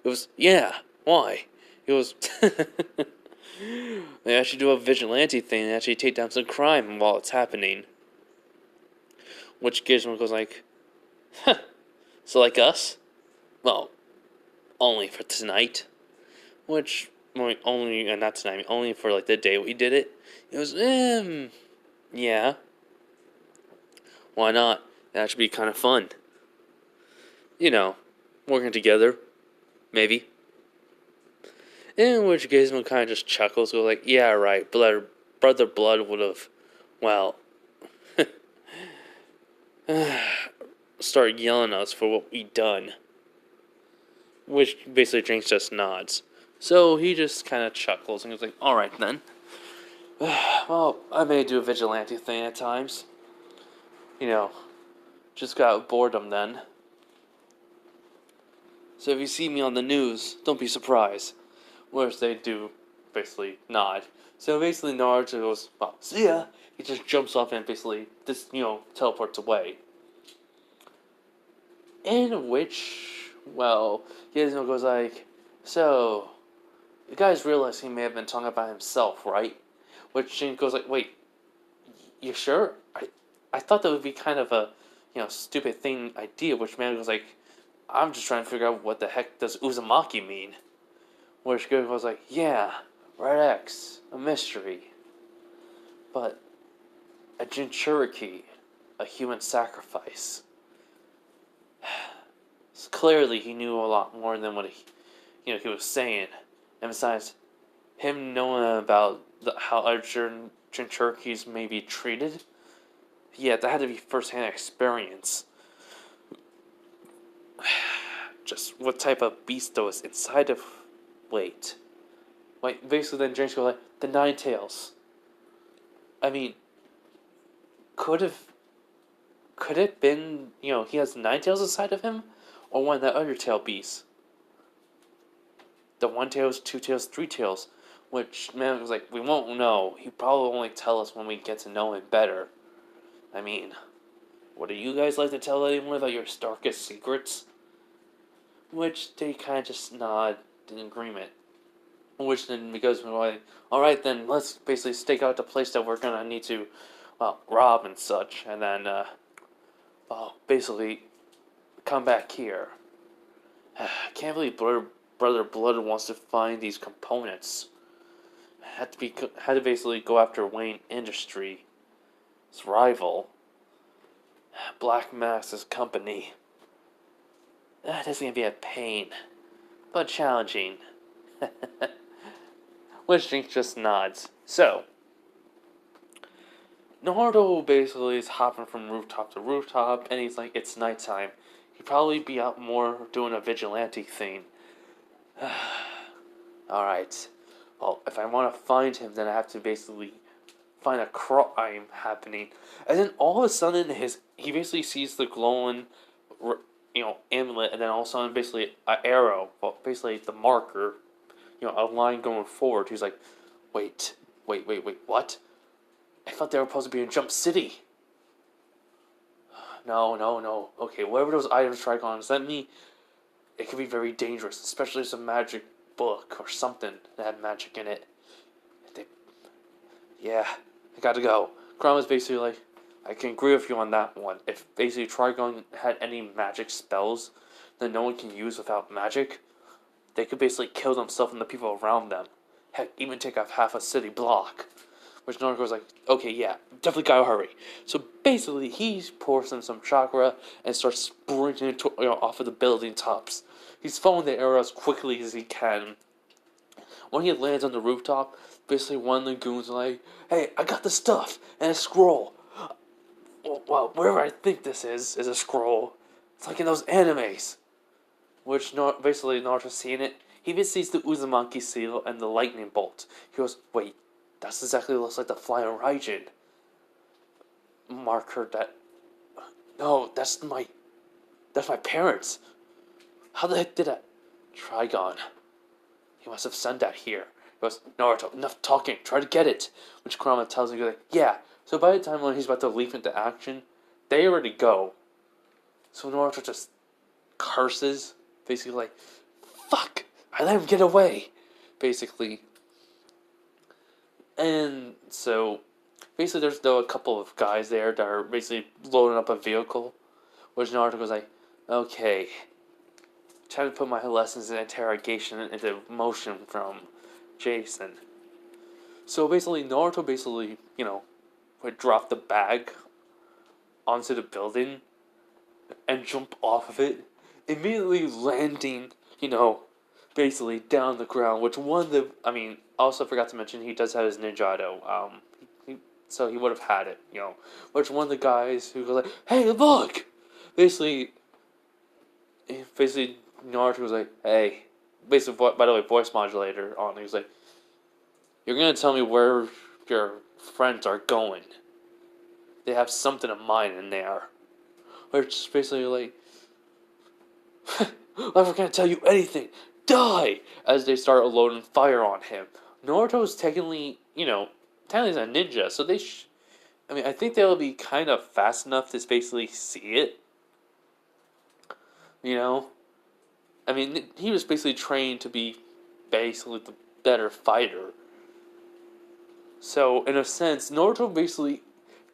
It was, yeah, why? It was, they actually do a vigilante thing and actually take down some crime while it's happening. Which Gizmo goes like, huh, so like us? Well, only for tonight. Which, only, not tonight, only for like the day we did it. It was, yeah. Why not? That should be kind of fun. You know, working together, maybe. In which Gizmo kind of just chuckles, goes like, yeah, right, Brother Blood would have, well, start yelling at us for what we done. Which basically Jinx just nods. So he just kind of chuckles and goes like, alright then. Well, I may do a vigilante thing at times. You know, just got boredom then. So if you see me on the news, don't be surprised. Whereas they do basically nod. So basically Naruto goes, well, see ya. He just jumps off and basically teleports away. In which, well, Gizmo goes like, so, you guys realize he may have been talking about himself, right? Which Jin goes like, wait, you sure? I thought that would be kind of a, stupid idea, which man goes like, I'm just trying to figure out what the heck does Uzumaki mean? Which Gizmo goes like, yeah, Red X, a mystery. But a Jinchuriki, a human sacrifice. So clearly he knew a lot more than what he was saying. And besides, him knowing about how other Jinchurikis may be treated, yeah, that had to be first-hand experience. Just what type of beast though is inside of... Wait, basically then Jinx goes like, the Nine Tails. I mean, could it been, he has 9 tails inside of him? Or one of the other tail beasts? The 1 tails, 2 tails, 3 tails. Which, man, was like, we won't know. He'll probably only tell us when we get to know him better. I mean, what do you guys like to tell anyone about your darkest secrets? Which they kind of just nod in agreement. Which then because we're like, alright then, let's basically stake out the place that we're gonna need to, rob and such. And then, basically come back here. I can't believe Brother Blood wants to find these components. Had to basically go after Wayne Industries' rival, Black Max's company. That is gonna be a pain, but challenging. Which Jinx just nods. So, Naruto basically is hopping from rooftop to rooftop, and he's like, it's nighttime. He'd probably be out more doing a vigilante thing. Alright. Well, if I want to find him, then I have to basically find a crime happening. And then all of a sudden, he basically sees the glowing, amulet, and then all of a sudden, basically, an arrow. Well, basically, the marker, a line going forward. He's like, wait, what? I thought they were supposed to be in Jump City. No. Okay, whatever those items Trigon sent me, it could be very dangerous, especially if it's a magic book or something that had magic in it. Yeah, I gotta go. Crown was basically like, I can agree with you on that one. If basically Trigon had any magic spells that no one can use without magic, they could basically kill themselves and the people around them. Heck, even take off half a city block. Which Naruto was like, okay, yeah, definitely gotta hurry. So basically, he pours in some chakra and starts sprinting off of the building tops. He's following the arrow as quickly as he can. When he lands on the rooftop, basically one of the goons is like, hey, I got the stuff and a scroll. Well, wherever I think this is a scroll. It's like in those animes. Which basically Naruto's seeing it. He even sees the Uzumaki seal and the lightning bolt. He goes, wait, that's exactly what looks like the flying Raijin. Mark heard that. No, that's my parents. How the heck did that? Trigon. he must have sent that here. He goes, Naruto, enough talking, try to get it. Which Kurama tells him, like, yeah. So by the time when he's about to leap into action, they already go. So Naruto just curses, basically like, fuck, I let him get away, basically. And so, basically there's though a couple of guys there that are basically loading up a vehicle, which Naruto goes like, okay, trying to put my lessons in interrogation into motion from Jason. So basically Naruto would drop the bag onto the building and jump off of it, immediately landing, basically down the ground. Which also forgot to mention he does have his ninjato. So he would have had it, Which one of the guys who goes like, "Hey, look!" Basically, Naruto was like, "Hey," basically, by the way, voice modulator on. He was like, "You're gonna tell me where your friends are going. They have something of mine in there." Which is basically like, I'm not gonna tell you anything. Die! As they start loading fire on him. Naruto's technically he's a ninja, so I think they'll be kind of fast enough to basically see it. He was basically trained to be basically the better fighter. So, in a sense, Naruto basically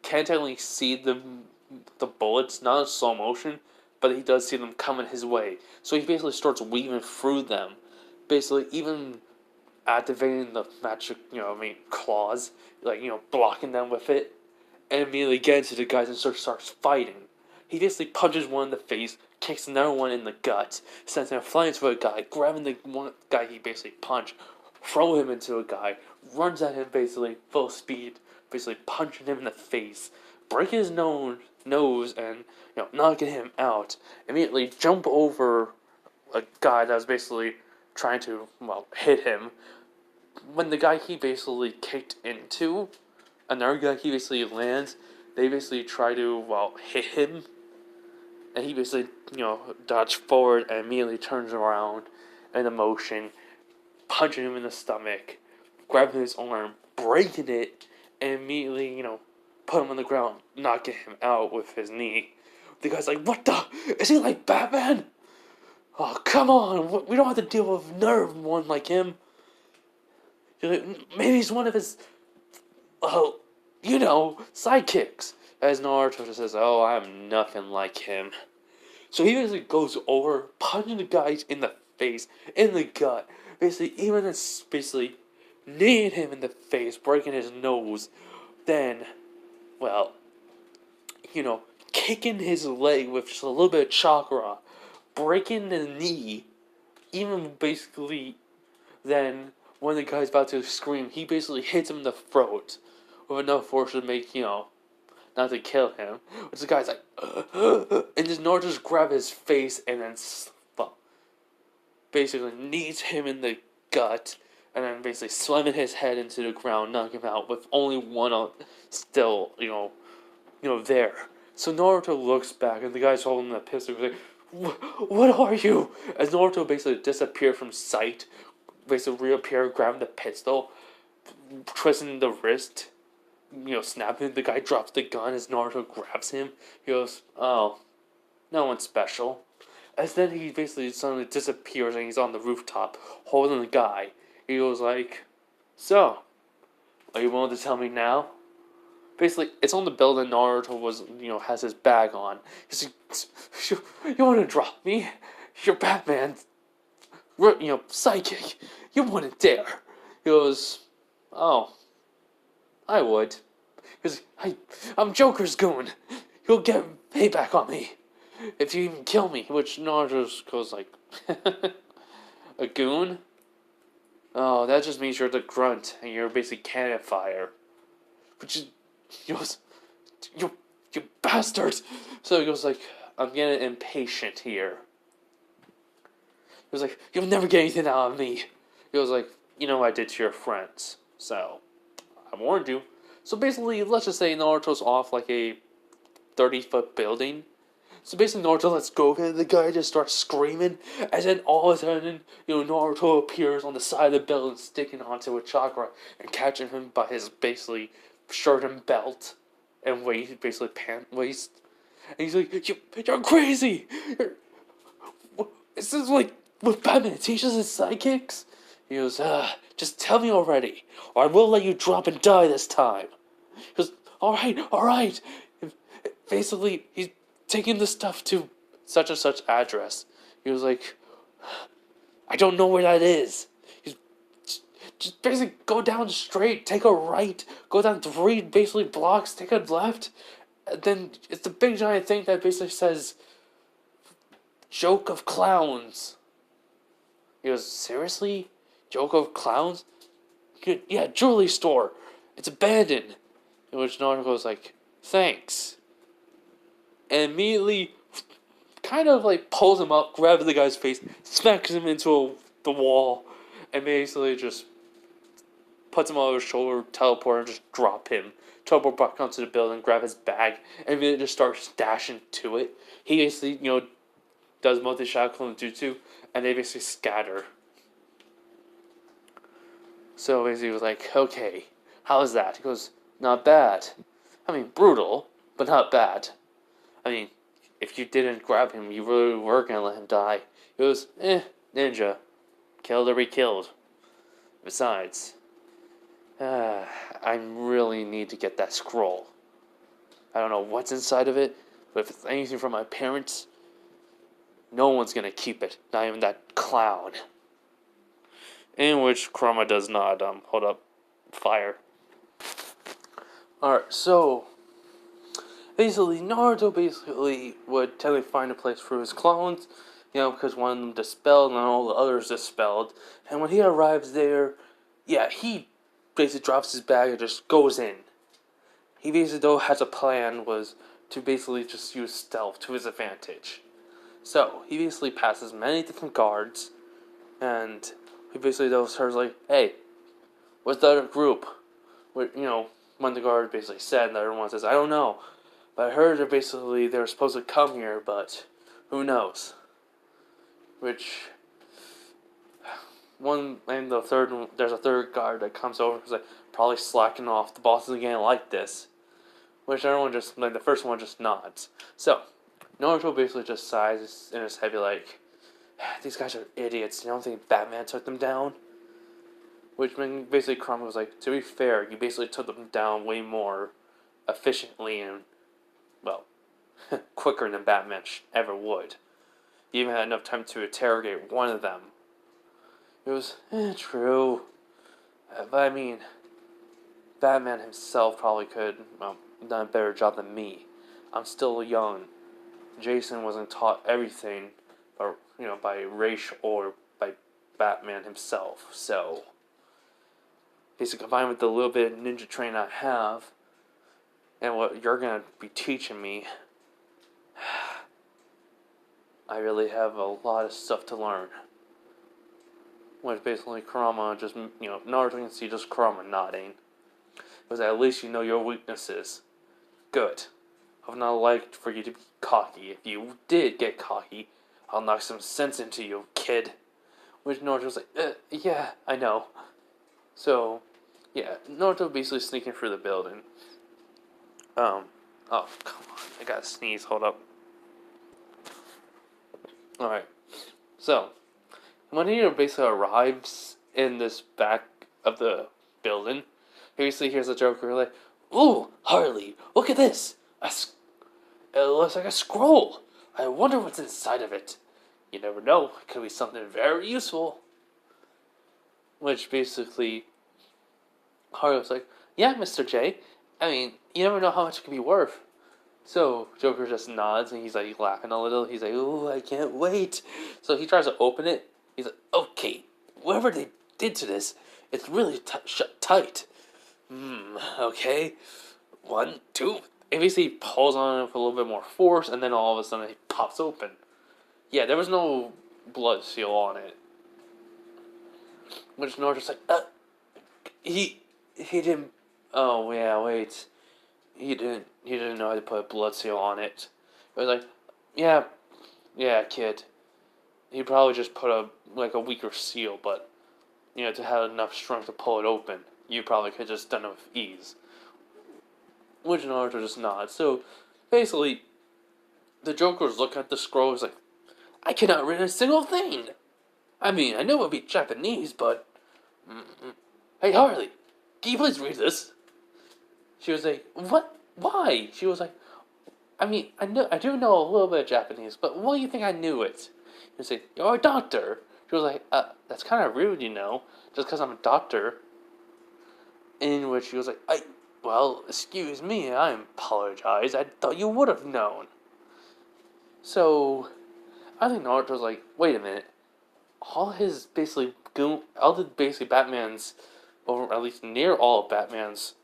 can't technically see the bullets, not in slow motion, but he does see them coming his way. So he basically starts weaving through them. Basically, even activating the magic, claws, blocking them with it, and immediately gets into the guys and starts fighting. He basically punches one in the face, kicks another one in the gut, sends him flying to a guy, grabbing the one guy he basically punched, throw him into a guy, runs at him basically full speed, basically punching him in the face, breaking his nose and knocking him out. Immediately jump over a guy that was basically trying to hit him. When the guy he basically kicked into, another guy he basically lands, they basically try to hit him, and he basically dodges forward and immediately turns around in a motion, punching him in the stomach, grabbing his arm, breaking it, and immediately put him on the ground, knocking him out with his knee. The guy's like, "What the? Is he like Batman? Oh, come on, we don't have to deal with another one like him. Maybe he's one of his, sidekicks." As Naruto just says, "Oh, I'm nothing like him." So he basically goes over, punching the guys in the face, in the gut, basically basically kneeing him in the face, breaking his nose, then, kicking his leg with just a little bit of chakra, breaking the knee, even basically, then when the guy's about to scream, he basically hits him in the throat with enough force to make, not to kill him. Which the guy's like, and just Naruto just grab his face and then basically knees him in the gut, and then basically slamming his head into the ground, knock him out with only one still, there. So Naruto looks back, and the guy's holding the pistol. He's like, "What are you?" As Naruto basically disappeared from sight, basically reappear, grabbing the pistol, twisting the wrist, snapping. The guy drops the gun as Naruto grabs him. He goes, "Oh, no one's special." As then he basically suddenly disappears and he's on the rooftop holding the guy. He goes like, "So, are you willing to tell me now?" Basically, it's on the building Naruto has his bag on. He's like, "You want to drop me? You're Batman, psychic. You wouldn't dare." He goes, "Oh, I would." He goes, I'm Joker's goon. You'll get payback on me if you even kill me." Which Naruto goes like, "A goon? Oh, that just means you're the grunt and you're basically cannon fire." Which is, you bastard. So he goes like, "I'm getting impatient here." He was like, "You'll never get anything out of me." He was like, "You know what I did to your friends, so I warned you." So basically, let's just say Naruto's off like a 30-foot building. So basically, Naruto lets go, and the guy just starts screaming, and then all of a sudden, Naruto appears on the side of the building, sticking onto a chakra, and catching him by his basically shirt and belt, and waist, basically pant waist. And he's like, "You're crazy! This is like what Batman teaches his sidekicks." He goes, "Just tell me already, or I will let you drop and die this time." He goes, all right. Basically, he's taking the stuff to such and such address. He was like, "I don't know where that is." He's just basically go down straight, take a right, go down 3 basically blocks, take a left, and then it's the big giant thing that basically says, "Joke of Clowns." He goes, "Seriously? Joke of Clowns?" "Yeah, jewelry store. It's abandoned." In which Naruto goes like, "Thanks." And immediately kind of like pulls him up, grabs the guy's face, smacks him into the wall, and basically just puts him on his shoulder, teleport, and just drop him. Teleport back onto the building, grab his bag, and then just starts dashing to it. He basically, does multi-shadow clone jutsu, and they basically scatter. So basically he was like, "Okay, how's that?" He goes, "Not bad. I mean, brutal, but not bad. I mean, if you didn't grab him, you really were gonna let him die." He goes, ninja. Killed or be killed. Besides, I really need to get that scroll. I don't know what's inside of it, but if it's anything from my parents, no one's gonna keep it. Not even that clown. In which Kurama does not, hold up, fire. Alright, so basically, Naruto basically would tell him to find a place for his clones, because one of them dispelled and all the others dispelled. And when he arrives there, he basically drops his bag and just goes in. He basically, though, has a plan, was to basically just use stealth to his advantage. So, he basically passes many different guards, and he basically, though, starts like, "Hey, what's the other group?" When the guard basically said, and the other one says, "I don't know. But I heard they're supposed to come here, but who knows?" Which, there's a third guard that comes over and is like, probably slacking off. The boss isn't gonna like this. Which everyone the first one just nods. So, Naruto basically just sighs in his head, like, "These guys are idiots. You don't think Batman took them down?" Which basically Kurama was like, "To be fair, you basically took them down way more efficiently and, well, quicker than Batman ever would. You even had enough time to interrogate one of them." It was, true. But I mean, Batman himself probably could, done a better job than me. I'm still young. Jason wasn't taught everything, by Raish or by Batman himself. So, basically combined with the little bit of ninja training I have, and what you're gonna be teaching me, I really have a lot of stuff to learn. Which basically Kurama just, Naruto can see just Kurama nodding. Because at least you know your weaknesses. Good. I would not like for you to be cocky. If you did get cocky, I'll knock some sense into you, kid. Which Naruto was like, yeah, I know. So, Naruto basically sneaking through the building. Oh, come on. I gotta sneeze. Hold up. Alright. So, when he basically arrives in this back of the building, he basically hears the Joker like, "Ooh, Harley, look at this! It looks like a scroll. I wonder what's inside of it. You never know. It could be something very useful." Which basically, Harley was like, "Yeah, Mr. J. I mean, you never know how much it could be worth." So Joker just nods and he's like laughing a little. He's like, "Ooh, I can't wait." So he tries to open it. He's like, "Okay, whatever they did to this, it's really shut tight. Okay. 1, 2. And basically pulls on it with a little bit more force, and then all of a sudden it pops open. Yeah, there was no blood seal on it. Which Naruto's like, he didn't. Oh yeah, wait. He didn't know how to put a blood seal on it. It was like, Yeah, yeah, kid. He probably just put a weaker seal, but to have enough strength to pull it open, you probably could have just done it with ease. Which Naruto just nods. So basically, the Joker's look at the scroll. He's like, I cannot read a single thing. I mean, I know it would be Japanese, but hey Harley, can you please read this? She was like, what? Why? She was like, I mean, I do know a little bit of Japanese, but why do you think I knew it? He was like, you're a doctor. She was like, that's kind of rude, just because I'm a doctor. In which she was like, well, excuse me, I apologize. I thought you would have known. So, I think Naruto's like, wait a minute. All the basically Batman's, or at least near all of Batman's,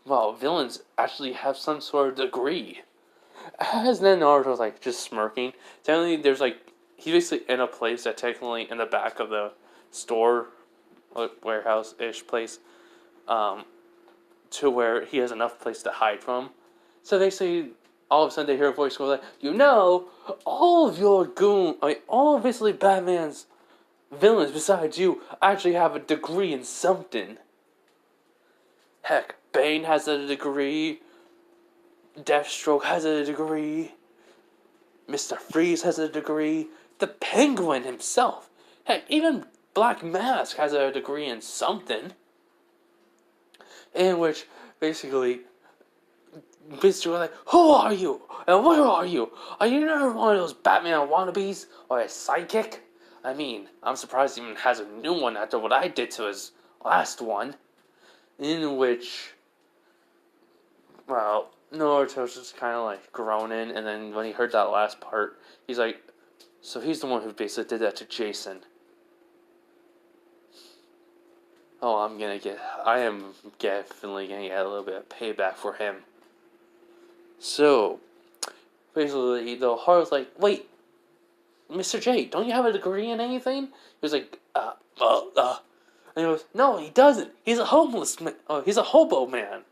well, villains actually have some sort of degree. As then Naruto's like just smirking. Technically, there's like he's basically in a place that technically in the back of the store, warehouse ish place, um, to where he has enough place to hide from. So they say all of a sudden they hear a voice go like, all of your all of basically Batman's villains besides you actually have a degree in something. Heck, Bane has a degree. Deathstroke has a degree. Mr. Freeze has a degree. The Penguin himself. Heck, even Black Mask has a degree in something. In which, basically, like, who are you? And where are you? Are you another one of those Batman wannabes? Or a sidekick? I mean, I'm surprised he even has a new one after what I did to his last one. In which, well, Naruto's just kind of like groaning, and then when he heard that last part, he's like, so he's the one who basically did that to Jason. Oh, I am definitely gonna get a little bit of payback for him. So, basically, the Haru's like, wait, Mr. J, don't you have a degree in anything? He was like, and he goes, no, he doesn't. He's a homeless man. Oh, he's a hobo man.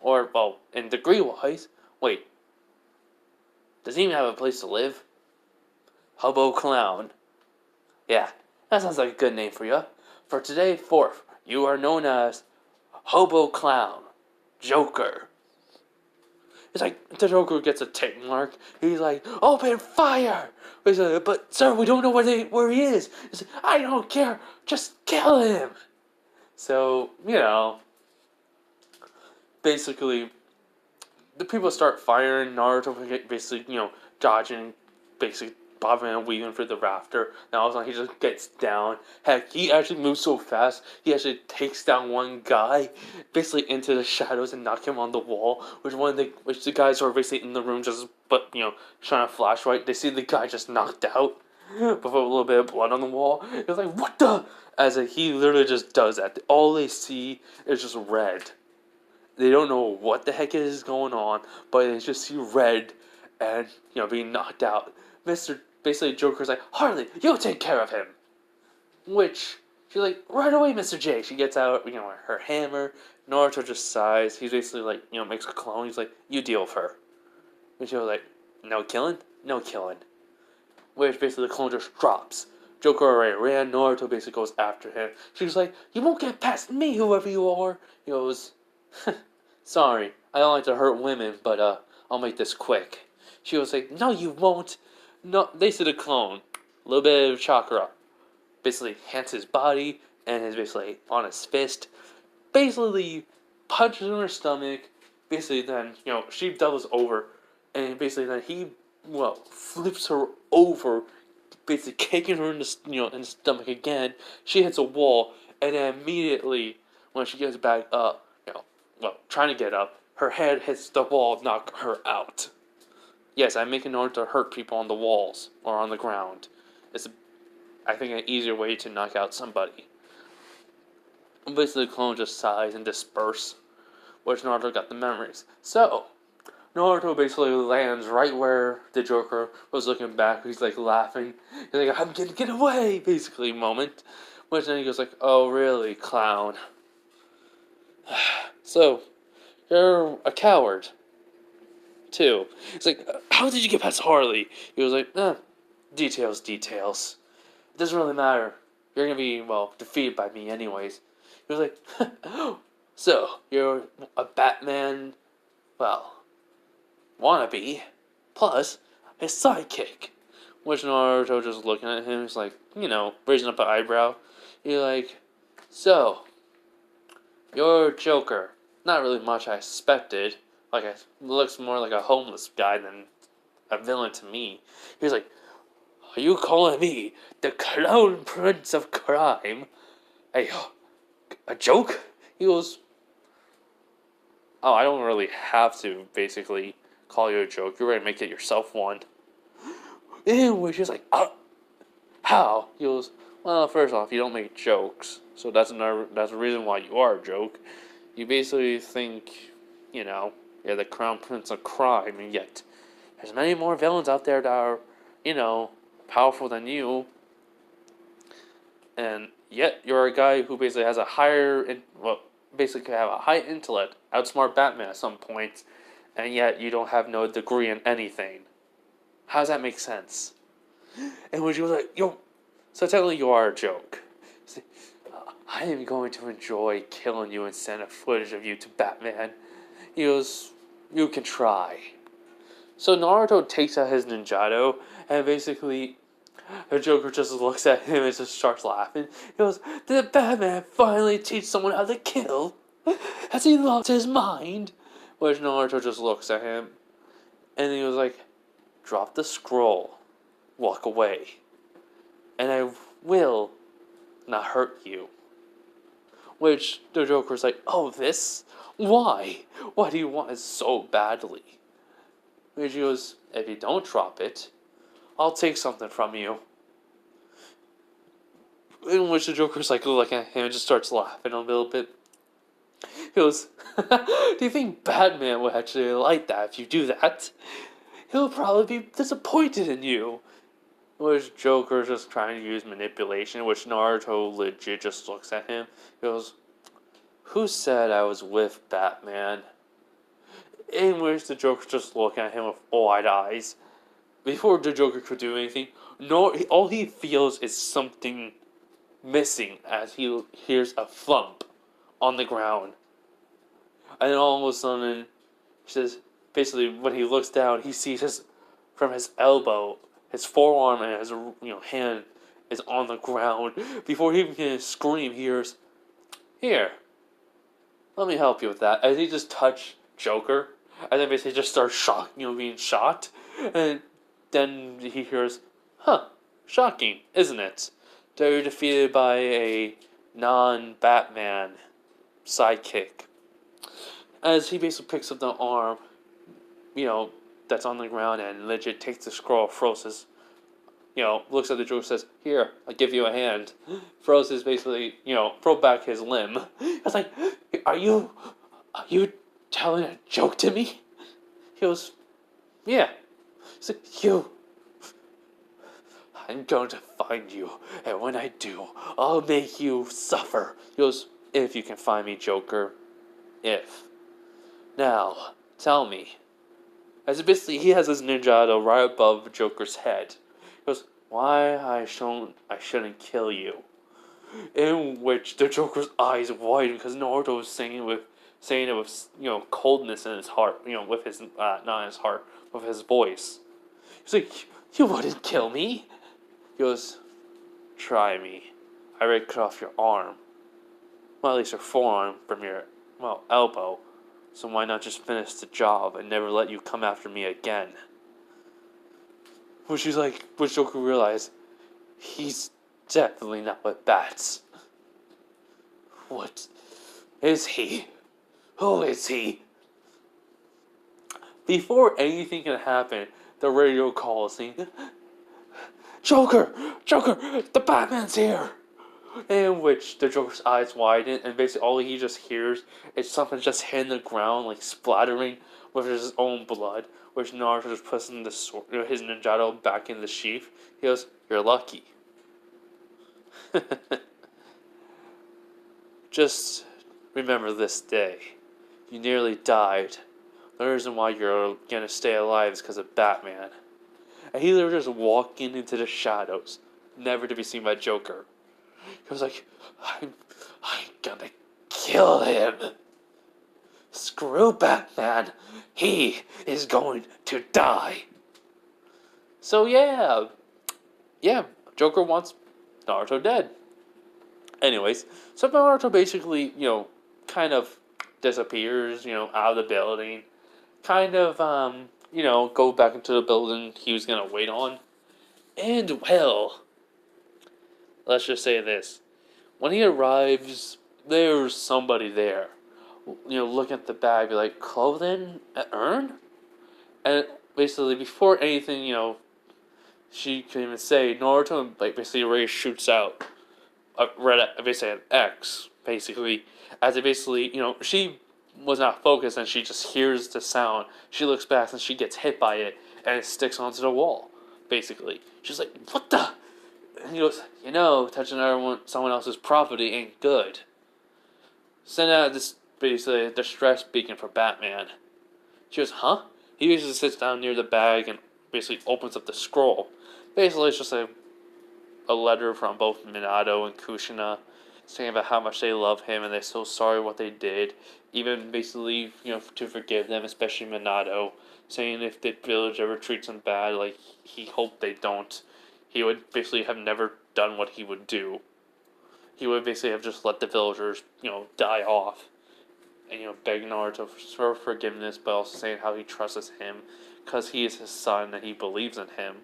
Or, well, in degree-wise, wait, does he even have a place to live? Hobo Clown. Yeah, that sounds like a good name for you. For today, fourth, you are known as Hobo Clown. Joker. It's like the Joker gets a tick mark. He's like, open fire! He's like, but sir, we don't know where he is. He's like, I don't care. Just kill him. So, basically, the people start firing. Naruto basically, dodging, basically bobbing and weaving for the rafter. And all of a sudden, he just gets down. Heck, he actually moves so fast, he actually takes down one guy, basically into the shadows and knock him on the wall. Which the guys who are basically in the room shine a flashlight. They see the guy just knocked out, with a little bit of blood on the wall. It's like, what the? He literally just does that. All they see is just red. They don't know what the heck is going on, but they just see red and, being knocked out. Basically, Joker's like, Harley, you take care of him. Which, she's like, right away, Mr. J. She gets out, her hammer. Naruto just sighs. He's basically like, makes a clone. He's like, you deal with her. And she was like, no killing? No killing. Which basically the clone just drops. Joker already ran. Naruto basically goes after him. She's like, you won't get past me, whoever you are. He goes, sorry, I don't like to hurt women, but I'll make this quick. She was like, no, you won't. No, they said a clone. A little bit of chakra. Basically, hits his body and is basically on his fist. Basically, punches in her stomach. Basically, then, she doubles over. And basically, then he, flips her over. Basically, kicking her in the stomach again. She hits a wall. And then immediately, when she gets back up, trying to get up, her head hits the wall, knock her out. Yes, I'm making order to hurt people on the walls or on the ground. It's, I think, an easier way to knock out somebody. Basically, the clone just sighs and disperse, which Naruto got the memories. So, Naruto basically lands right where the Joker was looking back. He's like laughing. He's like, I'm gonna get away, basically, moment. Which then he goes like, oh, really, clown? So, you're a coward. too. He's like, how did you get past Harley? He was like, details, details. It doesn't really matter. You're gonna be, well, defeated by me anyways. He was like, so, you're a Batman, well, wannabe, plus his sidekick. Which Naruto just looking at him, he's like, raising up an eyebrow. He's like, so, you're Joker. Not really much I expected. Looks more like a homeless guy than a villain to me. He was like, are you calling me the clown prince of crime? Hey, a joke? He goes, oh, I don't really have to basically call you a joke. You're going to make it yourself one. And we're just like, how? He goes, well, first off, you don't make jokes. So that's a reason why you are a joke. You basically think, you're the crown prince of crime, and yet there's many more villains out there that are, powerful than you. And yet you're a guy who basically has a basically have a high intellect, outsmart Batman at some point, and yet you don't have no degree in anything. How does that make sense? And when she was like, so technically you are a joke. Like, I am going to enjoy killing you and send a footage of you to Batman. He goes, you can try. So Naruto takes out his ninjato, and basically the Joker just looks at him and just starts laughing. He goes, did Batman finally teach someone how to kill? Has he lost his mind? Which Naruto just looks at him, and he was like, drop the scroll, walk away, and I will not hurt you. Which the Joker's like, oh, this? Why? Why do you want it so badly? Which he goes, if you don't drop it, I'll take something from you. In which the Joker's like looking at him and just starts laughing a little bit. He goes, do you think Batman would actually like that if you do that? He'll probably be disappointed in you. Which Joker's just trying to use manipulation, which Naruto legit just looks at him. He goes, who said I was with Batman? In which the Joker's just looking at him with wide eyes. Before the Joker could do anything, all he feels is something missing as he hears a thump on the ground. And then all of a sudden, he says, basically when he looks down, he sees from his elbow, his forearm and his hand is on the ground. Before he can scream, he hears, here, let me help you with that. As he just touched Joker, and then basically just starts being shot. And then he hears, shocking, isn't it? That you're defeated by a non-Batman sidekick. As he basically picks up the arm, that's on the ground and legit takes the scroll, throws his, looks at the Joker, says, here, I'll give you a hand. Throws his basically, throw back his limb. I was like, are you telling a joke to me? He goes, yeah. He's like, I'm going to find you, and when I do, I'll make you suffer. He goes, if you can find me, Joker. If. Now, tell me. As basically, he has his ninjato right above Joker's head. He goes, why I shouldn't kill you. In which the Joker's eyes widen because Naruto was saying it with coldness in his heart, with his not in his heart, with his voice. He's like, you wouldn't kill me. He goes, try me. I already cut off your arm. Well, at least your forearm from your elbow. So why not just finish the job and never let you come after me again? Which Joker realized, he's definitely not with bats. What is he? Who is he? Before anything can happen, the radio calls me, Joker! The Batman's here! In which the Joker's eyes widen, and basically all he just hears is something just hitting the ground, splattering with his own blood, which Naruto just puts in his ninjato back in the sheath. He goes, you're lucky. Just remember this day. You nearly died The reason why you're gonna stay alive is because of Batman. And he literally just walking into the shadows, never to be seen by Joker. He was like, I'm gonna kill him. Screw Batman. He is going to die. So yeah, Joker wants Naruto dead. Anyways, so Naruto basically, kind of disappears, out of the building. Kind of, go back into the building he was gonna wait on. And well, let's just say this. When he arrives, there's somebody there. Looking at the bag, be like, clothing? An urn? And basically, before anything, she can even say, Naruto, basically already shoots out basically an X, basically, as it basically, she was not focused and she just hears the sound. She looks back and she gets hit by it and it sticks onto the wall, basically. She's like, what the? And he goes, touching someone else's property ain't good. Send out this, basically, distress beacon for Batman. She goes, huh? He basically sits down near the bag and basically opens up the scroll. Basically, it's just a letter from both Minato and Kushina saying about how much they love him and they're so sorry what they did. Even basically, to forgive them, especially Minato, saying if the village ever treats him bad, like, he hoped they don't. He would basically have never done what he would do. He would basically have just let the villagers, die off. And, beg Naruto for forgiveness, but also saying how he trusts him because he is his son and he believes in him.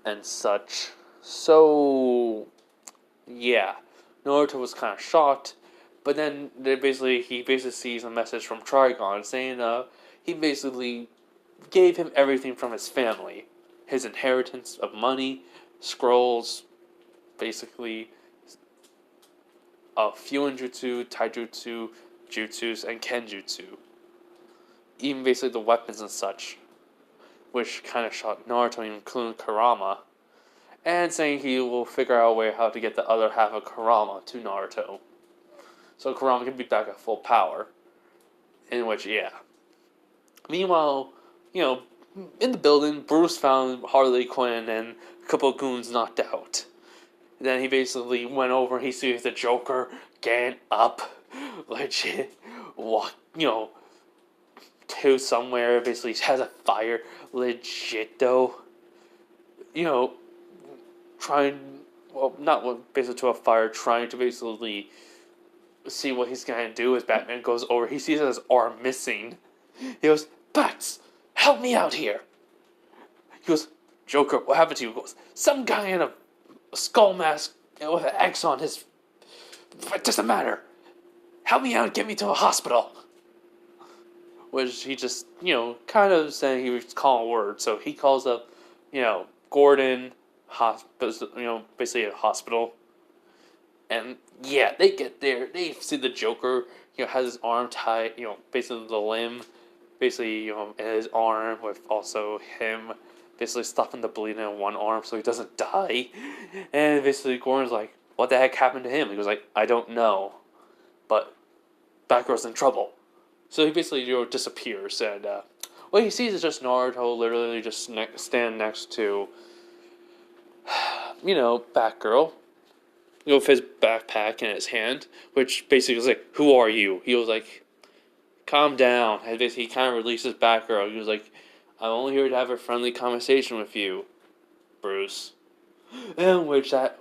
And such. So, yeah. Naruto was kind of shocked, but then he basically sees a message from Trigon saying he basically gave him everything from his family. His inheritance of money, scrolls, basically Fuinjutsu, Taijutsu, Jutsus, and Kenjutsu. Even basically the weapons and such, which kind of shocked Naruto, including Kurama, and saying he will figure out a way how to get the other half of Kurama to Naruto. So Kurama can be back at full power. In which, yeah. Meanwhile, in the building, Bruce found Harley Quinn and a couple of goons knocked out. Then he basically went over and he sees the Joker getting up, legit, walk, to somewhere, basically has a fire, legit though. Not basically to a fire, trying to basically see what he's gonna do as Batman goes over. He sees his arm missing. He goes, Bats, help me out here. He goes, Joker, what happened to you? He goes, some guy in a skull mask with an X on his... It doesn't matter. Help me out and get me to a hospital. Which he just, kind of saying he was calling a word. So he calls up, Gordon, basically a hospital. And yeah, they get there. They see the Joker, has his arm tied, basically the limb, basically, in his arm with also him basically stopping the bleeding in one arm so he doesn't die. And basically Gordon's like, what the heck happened to him? He was like, I don't know. But Batgirl's in trouble. So he basically, disappears. And what he sees is just Naruto literally just stand next to, Batgirl. With his backpack in his hand, which basically was like, who are you? He was like, calm down. And basically, he kind of releases Batgirl. He was like, I'm only here to have a friendly conversation with you, Bruce. And which that,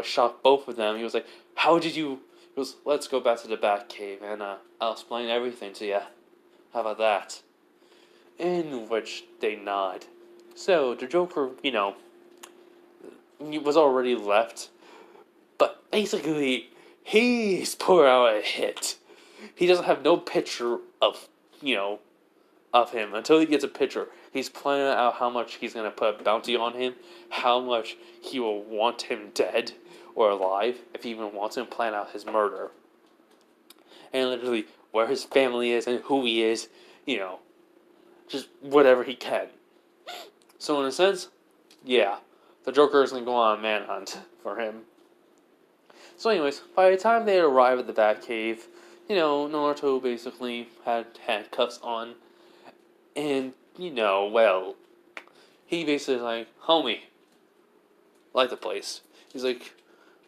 shocked both of them. He was like, how did you... He goes, let's go back to the Batcave and I'll explain everything to you. How about that? In which they nod. So, the Joker, was already left. But basically, he's put out a hit. He doesn't have no picture of, of him. Until he gets a picture, he's planning out how much he's going to put a bounty on him, how much he will want him dead or alive, if he even wants him, plan out his murder. And literally, where his family is and who he is, just whatever he can. So in a sense, yeah, the Joker is going to go on a manhunt for him. So anyways, by the time they arrive at the Batcave, Naruto basically had handcuffs on, and, well, he basically like, homie, light the place. He's like,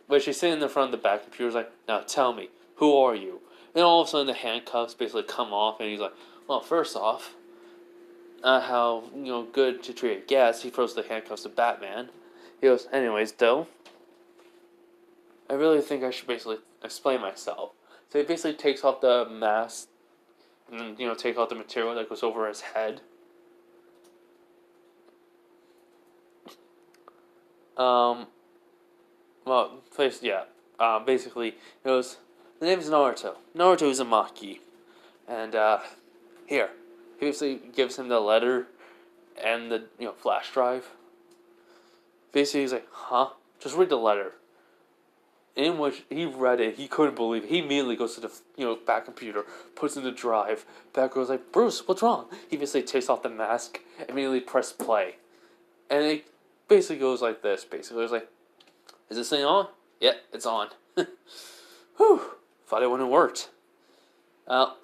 but she's sitting in the front of the back computer's like, now tell me, who are you? And all of a sudden the handcuffs basically come off, and he's like, well, first off, not how, good to treat a guest. He throws the handcuffs to Batman. He goes, anyways, though, I really think I should basically explain myself. So he basically takes off the mask, and then, take off the material that goes over his head. Um, well, basically, it goes, the name is Naruto. Naruto Uzumaki. And, here. He basically gives him the letter and the, flash drive. Basically, he's like, huh? Just read the letter. In which he read it, he couldn't believe it. He immediately goes to the, back computer, puts in the drive. Back goes like, Bruce, what's wrong? He basically takes off the mask, immediately press play. And it basically goes like this. Basically, it's like, is this thing on? Yeah, it's on. Whew. Thought it wouldn't have worked. Well,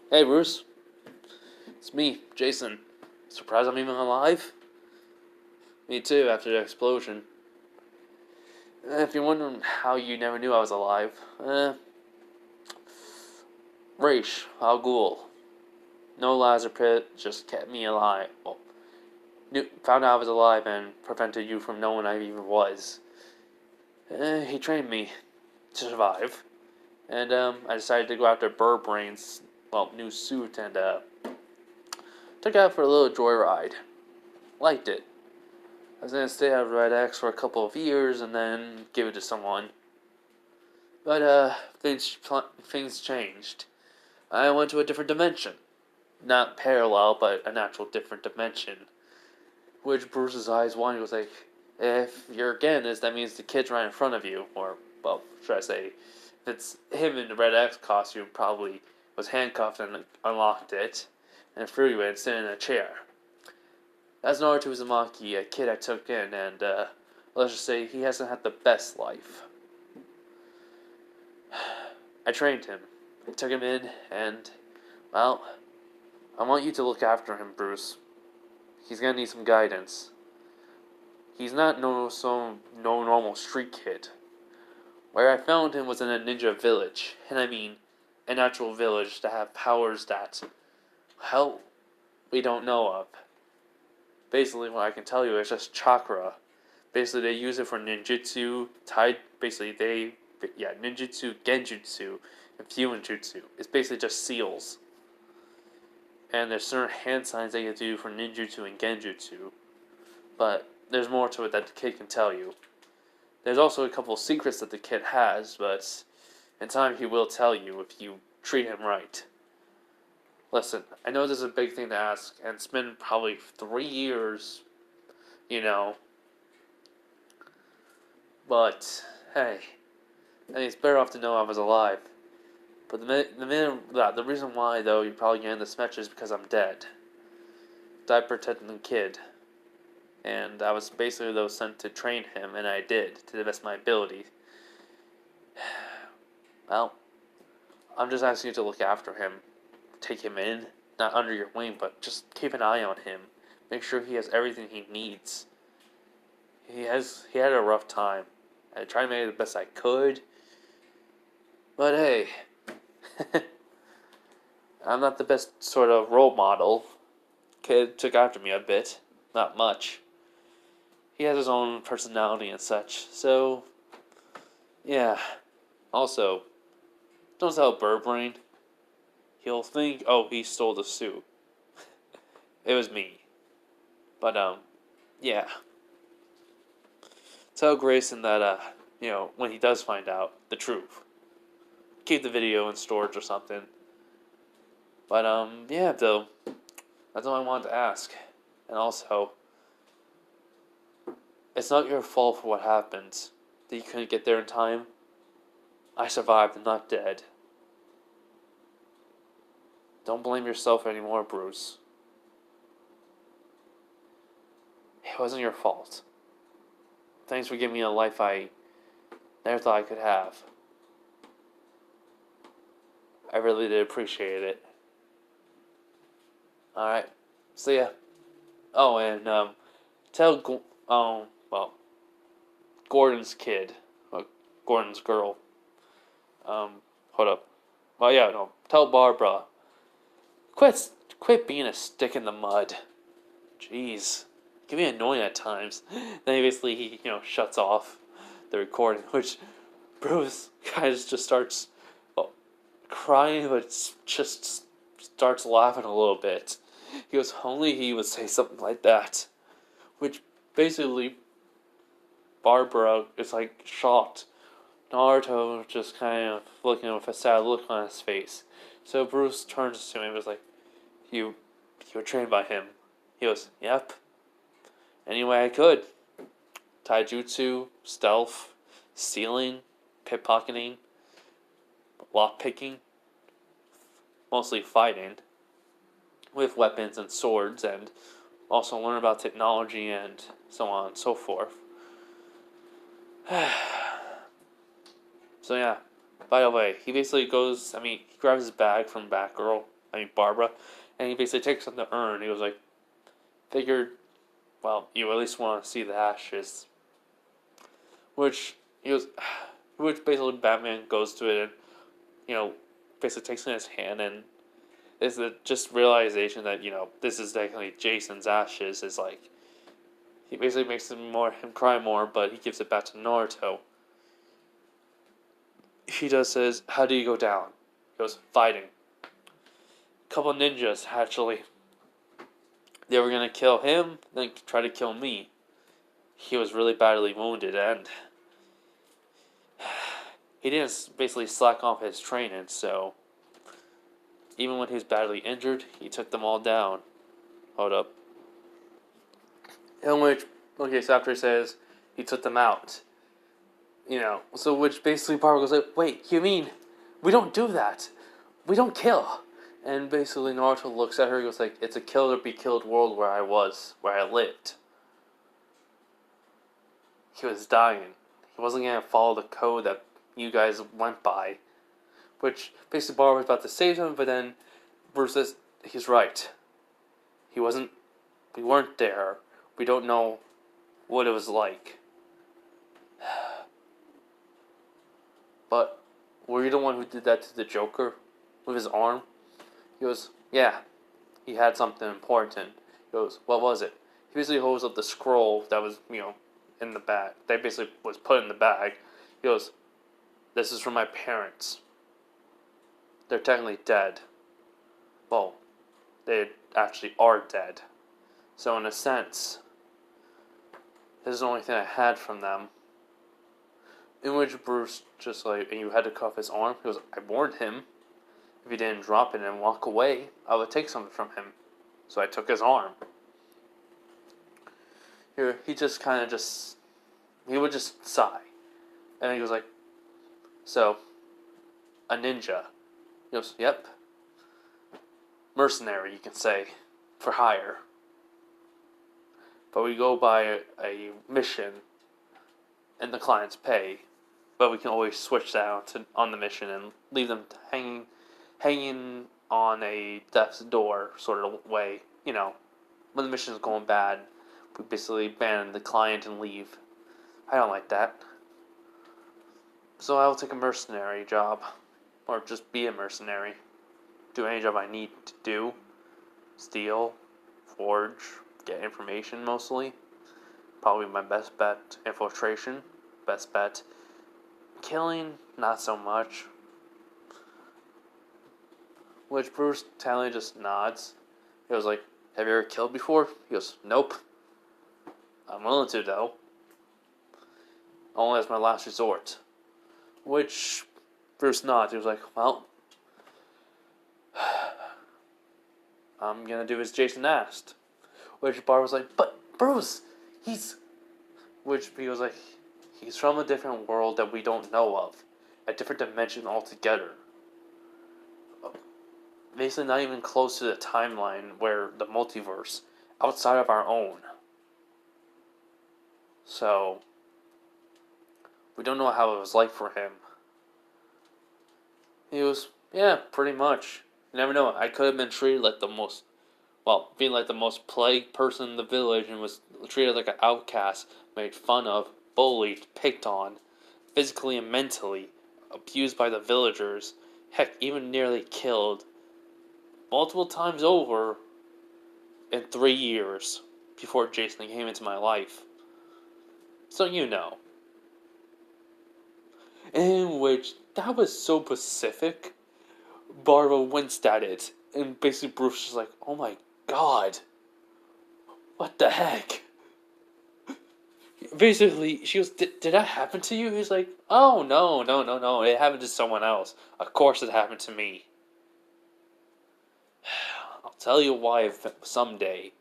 hey, Bruce. It's me, Jason. Surprised I'm even alive? Me too, after the explosion. If you're wondering how you never knew I was alive, Raish, Al Ghul. No laser pit, just kept me alive. Well, found out I was alive and prevented you from knowing I even was. He trained me to survive. And I decided to go after Burbrain's, new suit and took out for a little joyride. Liked it. I was going to stay out of Red X for a couple of years and then give it to someone. But things changed. I went to a different dimension. Not parallel, but an actual different dimension. Which Bruce's eyes wide. He was like, if you're getting this, that means the kid's right in front of you. Or, should I say, if it's him in the Red X costume, probably was handcuffed and unlocked it, and threw you in, sitting in a chair. That's Naruto Uzumaki, a kid I took in, and let's just say he hasn't had the best life. I trained him. I took him in, and, I want you to look after him, Bruce. He's gonna need some guidance. He's not no normal street kid. Where I found him was in a ninja village, and I mean, an actual village that have powers that, hell, we don't know of. Basically, what I can tell you is just chakra. Basically, they use it for ninjutsu, ninjutsu, genjutsu, and fuinjutsu. It's basically just seals. And there's certain hand signs they can do for ninjutsu and genjutsu. But there's more to it that the kid can tell you. There's also a couple of secrets that the kid has, but in time he will tell you if you treat him right. Listen, I know this is a big thing to ask, and it's been probably 3 years, But, hey, it's better off to know I was alive. But the reason why, though, you're probably getting this message is because I'm dead. Died protecting the kid. And I was basically, though, sent to train him, and I did, to the best of my ability. Well, I'm just asking you to look after him. Take him in, not under your wing, but just keep an eye on him. Make sure he has everything he needs. He had a rough time. I tried to make it the best I could. But hey, I'm not the best sort of role model. Kid took after me a bit. Not much. He has his own personality and such. So, yeah. Also, don't tell Birdbrain. He'll think, oh, he stole the suit. It was me. But, yeah. Tell Grayson that, when he does find out the truth. Keep the video in storage or something. But, yeah, though. That's all I wanted to ask. And also, it's not your fault for what happened. That you couldn't get there in time. I survived and not dead. Don't blame yourself anymore, Bruce. It wasn't your fault. Thanks for giving me a life I never thought I could have. I really did appreciate it. Alright. So yeah. Oh, and tell well, Gordon's kid, Gordon's girl. Hold up. Well, yeah, no. Tell Barbara, quit, quit being a stick in the mud. Jeez, it can be annoying at times. Then he shuts off the recording, which Bruce kind of just starts, well, crying, but just starts laughing a little bit. He goes, only he would say something like that, which basically Barbara is like shocked. Naruto just kind of looking with a sad look on his face. So Bruce turns to him and was like, You were trained by him. He goes, Yep. Any way I could. Taijutsu, stealth, stealing, pickpocketing, lockpicking, mostly fighting, with weapons and swords, and also learn about technology and so on and so forth. So yeah, by the way, he basically goes, he grabs his bag from Barbara, and he basically takes up the urn. He was like, figured, well, you at least want to see the ashes. Which basically Batman goes to it and, basically takes in his hand, and it's the just realization that, this is technically Jason's ashes, is like, he basically makes him cry more, but he gives it back to Naruto. He just says, how do you go down? He goes, fighting. A couple ninjas, actually. They were going to kill him, then try to kill me. He was really badly wounded, and he didn't basically slack off his training, so even when he was badly injured, he took them all down. Hold up. So after he says he took them out, so which basically Barbara goes like, wait, you mean we don't do that? We don't kill. And basically Naruto looks at her and goes like, it's a kill or be killed world where I lived. He was dying. He wasn't going to follow the code that you guys went by. Which basically Barbara was about to save him, but then Bruce says, he's right. We weren't there. We don't know what it was like. But were you the one who did that to the Joker with his arm? He goes, yeah, he had something important. He goes, what was it? He basically holds up the scroll that was, in the bag. That basically was put in the bag. He goes, this is from my parents. They're technically dead. Well, they actually are dead. So in a sense, this is the only thing I had from them. In which Bruce just like, and you had to cuff his arm. He goes, I warned him. If he didn't drop it and walk away, I would take something from him. So I took his arm. Here, he just kind of he would just sigh. And he goes like, so, a ninja. He goes, yep. Mercenary, you can say, for hire. But we go by a mission and the client's pay. But we can always switch that on the mission and leave them hanging on a death's door sort of way. When the mission is going bad, we basically abandon the client and leave. I don't like that. So I will take a mercenary job. Or just be a mercenary. Do any job I need to do. Steal, forge, get information mostly. Probably my best bet. Infiltration, best bet. Killing, not so much. Which Bruce Talley just nods. He was like, have you ever killed before? He goes, nope. I'm willing to, though. Only as my last resort. Which Bruce nods. He was like, well, I'm gonna do as Jason asked. Which Bart was like, but Bruce, Which he was like, he's from a different world that we don't know of. A different dimension altogether. Basically not even close to the timeline where the multiverse. Outside of our own. So, we don't know how it was like for him. He goes, Yeah, pretty much. You never know. I could have been treated like the most, well, being like the most plagued person in the village and was treated like an outcast, made fun of, bullied, picked on, physically and mentally, abused by the villagers, heck, even nearly killed multiple times over in 3 years before Jason came into my life. So you know. In which, that was so Pacific, Barbara winced at it, and basically Bruce was like, oh my god, what the heck? Basically, she goes, did that happen to you? He's like, oh, no, it happened to someone else. Of course it happened to me. I'll tell you why someday.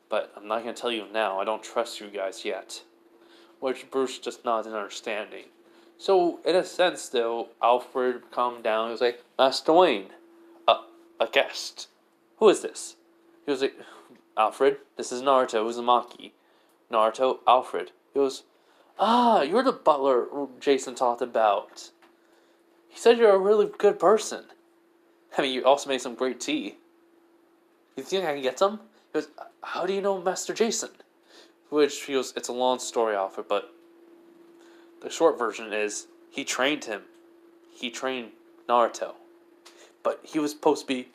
But I'm not going to tell you now. I don't trust you guys yet. Which Bruce just nodded understanding. So, in a sense, though, Alfred calmed down. He was like, Master Wayne, a guest. Who is this? He was like, Alfred, this is Naruto Uzumaki. Naruto, Alfred. He goes, you're the butler Jason talked about. He said you're a really good person. I mean, you also made some great tea. You think I can get some? He goes, how do you know Master Jason? Which, he goes, it's a long story, Alfred, but the short version is, he trained him. He trained Naruto. But he was supposed to be...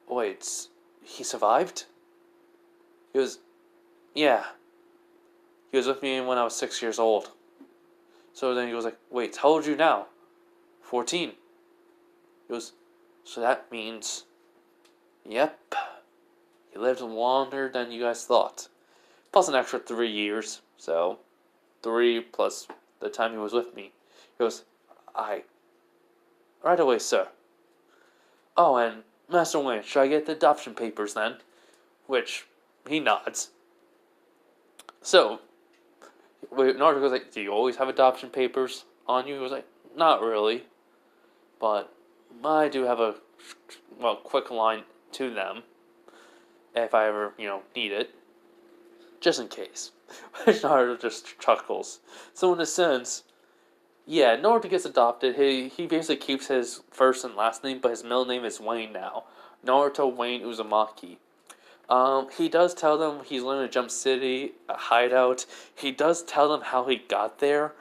Wait, he survived? He goes, yeah. He was with me when I was 6 years old. So then he goes like, wait, how old are you now? 14. He goes, so that means, yep, he lived longer than you guys thought. Plus an extra 3 years, so 3 plus the time he was with me. He goes, right away, sir. Oh, and Master Wayne, should I get the adoption papers then? Which, he nods. So, Naruto goes like, do you always have adoption papers on you? He was like, not really. But I do have a, quick line to them. If I ever, need it. Just in case. Naruto just chuckles. So in a sense, yeah, Naruto gets adopted. He basically keeps his first and last name, but his middle name is Wayne now. Naruto Wayne Uzumaki. He does tell them he's learning to Jump City, a hideout. He does tell them how he got there,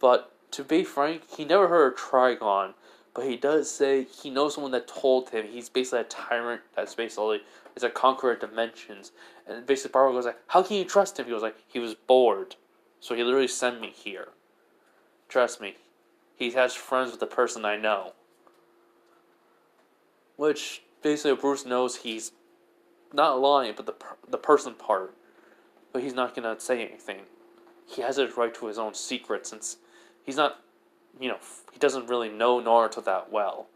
but to be frank, he never heard of Trigon. But he does say he knows someone that told him he's basically a tyrant that's basically is a conqueror of dimensions. And basically Barbara goes like, how can you trust him? He goes like, he was bored. So he literally sent me here. Trust me. He has friends with the person I know. Which, basically Bruce knows he's not lying, but the person part. But he's not going to say anything. He has his right to his own secret since he's not, he doesn't really know Naruto that well.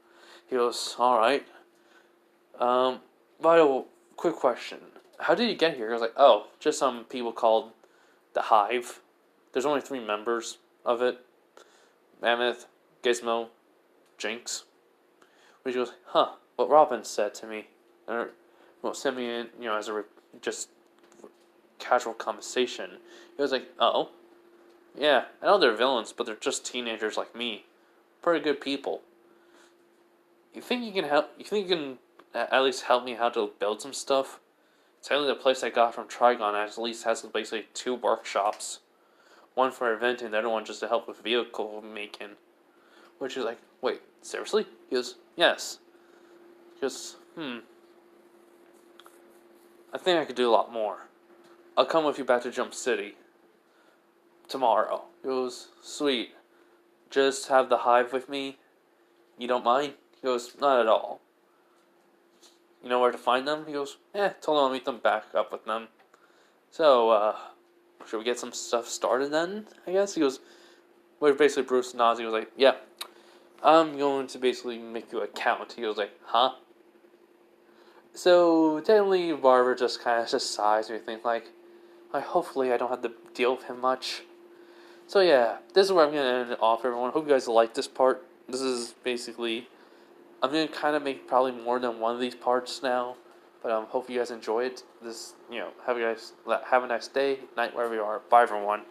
He goes, alright. Vital, quick question. How did you get here? He was like, oh, just some people called the Hive. There's only 3 members of it. Mammoth, Gizmo, Jinx. Which goes, what Robin said to me. Sent me in, as a just casual conversation. He was like, oh, yeah, I know they're villains, but they're just teenagers like me. Pretty good people. You think you can help? You think you can at least help me how to build some stuff? Sadly, the place I got from Trigon at least has basically 2 workshops. One for inventing, the other one just to help with vehicle making. Which is like, wait, seriously? He goes, yes. He goes, I think I could do a lot more. I'll come with you back to Jump City tomorrow. He goes, sweet. Just have the Hive with me. You don't mind? He goes, not at all. You know where to find them? He goes, told him I'll meet them back up with them. So, should we get some stuff started then, I guess? He goes, basically Bruce nods. He goes like, yeah, I'm going to basically make you a count. He goes like, huh? So, technically, Barbara just kind of just sighs and you think like, hopefully I don't have to deal with him much. So yeah, this is where I'm going to end it off, everyone. Hope you guys like this part. This is basically, I'm going to kind of make probably more than one of these parts now. But hope you guys enjoy it. Have you guys have a nice day, night, wherever you are. Bye, everyone.